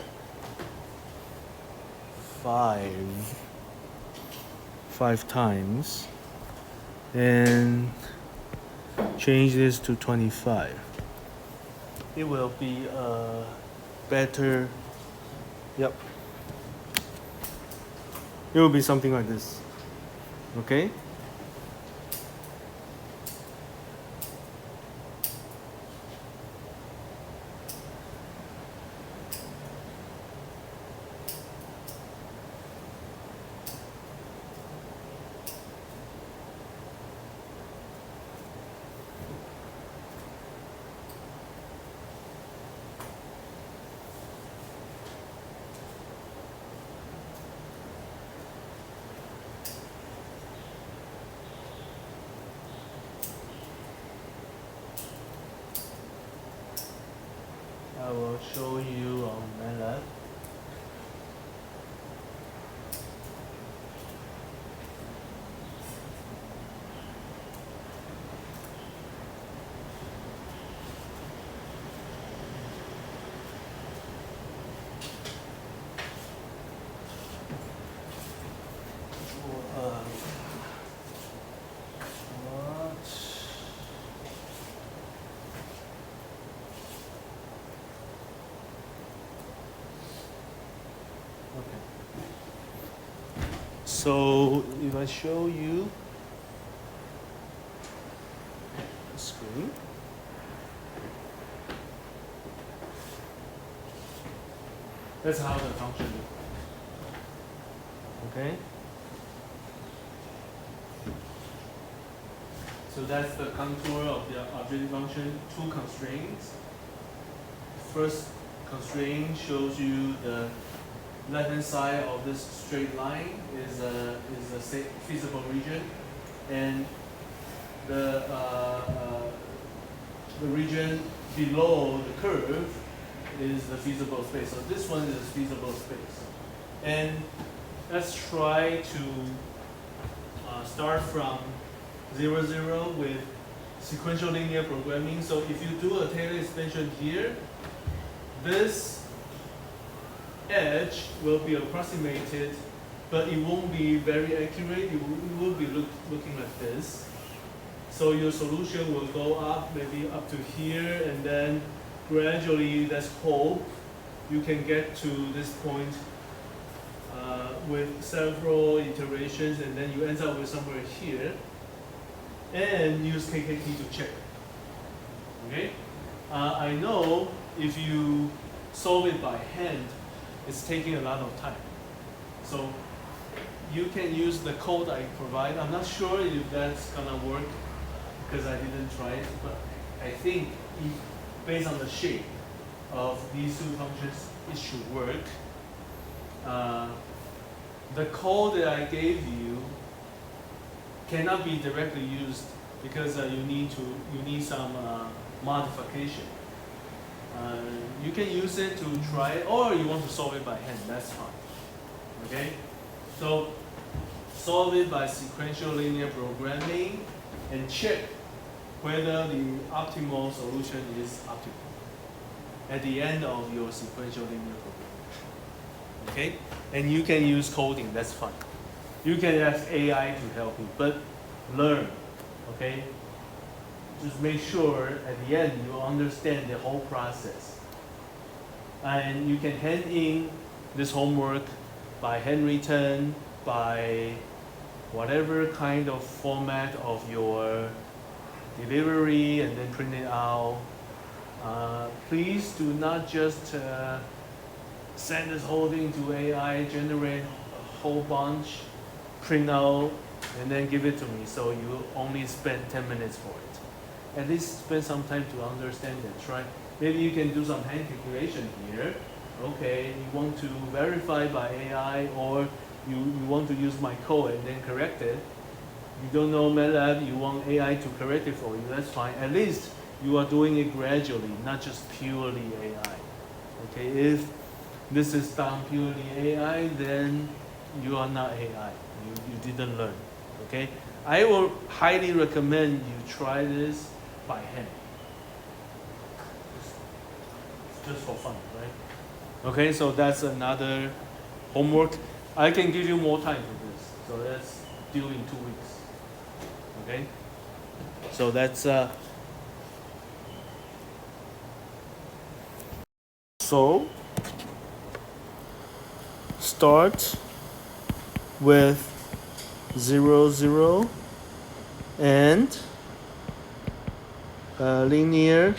5 times and change this to 25, it will be a better, yep, it will be something like this. Okay. Okay. So if I show you the screen. That's how the function looks like. Okay? So that's the contour of the object function, two constraints. First constraint shows you the left-hand side of this straight line is a feasible region, and the region below the curve is the feasible space. So this one is feasible space. And let's try to start from 0, 0 with sequential linear programming. So if you do a Taylor expansion here, this edge will be approximated, but it won't be very accurate. It will be looking like this. So your solution will go up, maybe up to here, and then gradually, let's hope, you can get to this point with several iterations, and then you end up with somewhere here, and use KKT to check. Okay? I know if you solve it by hand, it's taking a lot of time. So you can use the code I provide. I'm not sure if that's gonna work because I didn't try it, but I think based on the shape of these two functions, it should work. The code that I gave you cannot be directly used because you need some modification. You can use it to try it, or you want to solve it by hand. That's fine. Okay, so solve it by sequential linear programming and check whether the optimal solution is optimal at the end of your sequential linear programming. Okay, and you can use coding. That's fine. You can ask AI to help you, but learn. Okay, just make sure at the end you understand the whole process. And you can hand in this homework by handwritten, by whatever kind of format of your delivery, and then print it out. Please do not just send this whole thing to AI, generate a whole bunch, print out, and then give it to me. So you only spend 10 minutes for it. At least spend some time to understand it. Try. Maybe you can do some hand calculation here. Okay, you want to verify by AI, or you want to use my code and then correct it. You don't know MATLAB, you want AI to correct it for you, that's fine. At least you are doing it gradually, not just purely AI. Okay, if this is done purely AI, then you are not AI. You didn't learn. Okay, I will highly recommend you try this by hand. Just for fun, right? Okay, so that's another homework. I can give you more time for this. So that's due in 2 weeks. Okay? So that's so start with 0, 0 and linear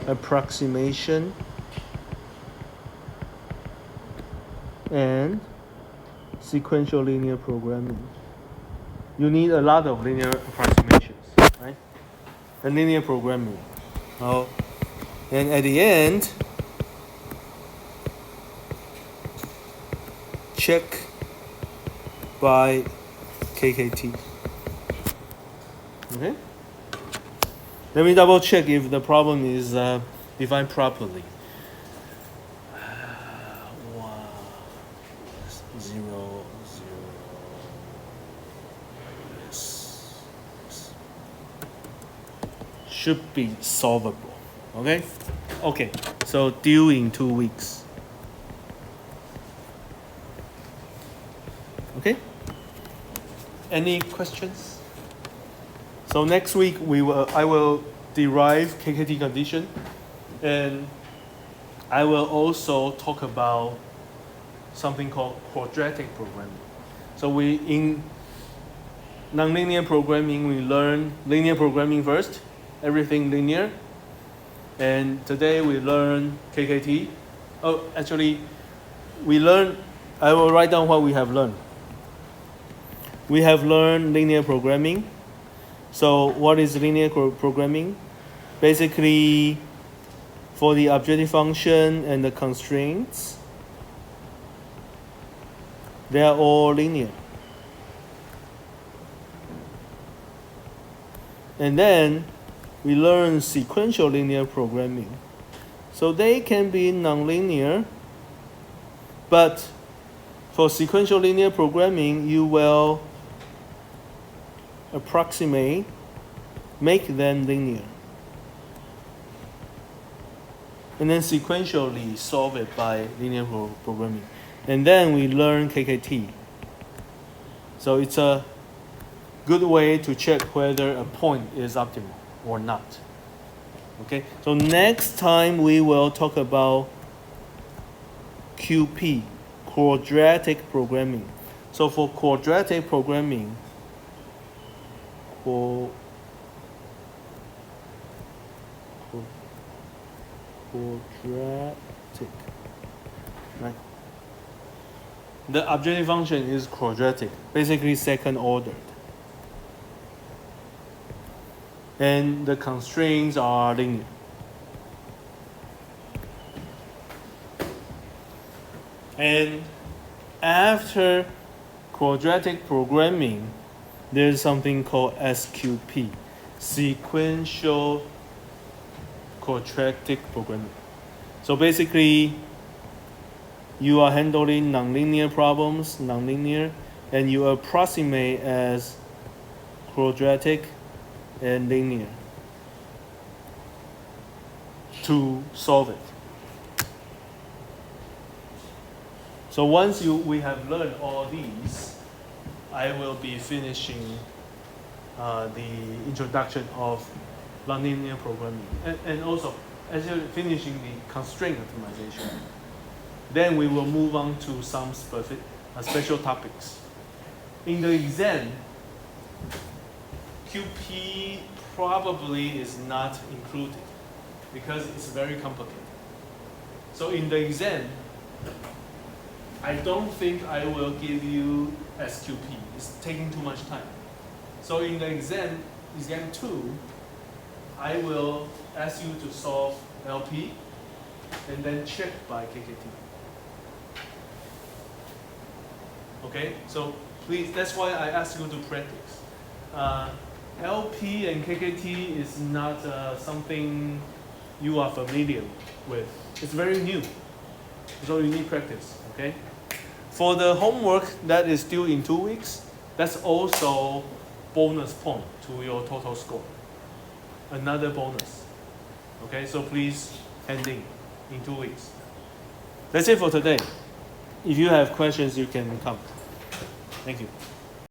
approximation and sequential linear programming. You need a lot of linear approximations, right? And linear programming. Oh, and at the end, check by KKT. Okay? Let me double check if the problem is defined properly. 0, 0. Should be solvable. Okay? Okay. So due in 2 weeks. Okay? Any questions? So next week I will derive KKT condition, and I will also talk about something called quadratic programming. So in nonlinear programming, we learn linear programming first, everything linear. And today we learn KKT. Oh, actually, I will write down what we have learned. We have learned linear programming. So what is linear programming? Basically, for the objective function and the constraints, they are all linear. And then we learn sequential linear programming. So they can be nonlinear, but for sequential linear programming, you will make them linear. And then sequentially solve it by linear programming. And then we learn KKT. So it's a good way to check whether a point is optimal or not. Okay, so next time we will talk about QP, quadratic programming. So for quadratic programming, quadratic, right? The objective function is quadratic, basically second ordered. And the constraints are linear. And after quadratic programming, there's something called SQP, sequential quadratic programming. So basically, you are handling nonlinear problems, and you approximate as quadratic and linear to solve it. So once we have learned all these, I will be finishing the introduction of nonlinear programming, and also as you're finishing the constraint optimization. Then we will move on to some special topics. In the exam, QP probably is not included because it's very complicated. So in the exam, I don't think I will give you SQP. It's taking too much time. So in the exam 2, I will ask you to solve LP and then check by KKT. Okay, so please, that's why I asked you to practice. LP and KKT is not something you are familiar with. It's very new, so you need practice, okay? For the homework that is due in 2 weeks, that's also bonus point to your total score. Another bonus, okay? So please hand in 2 weeks. That's it for today. If you have questions, you can come. Thank you.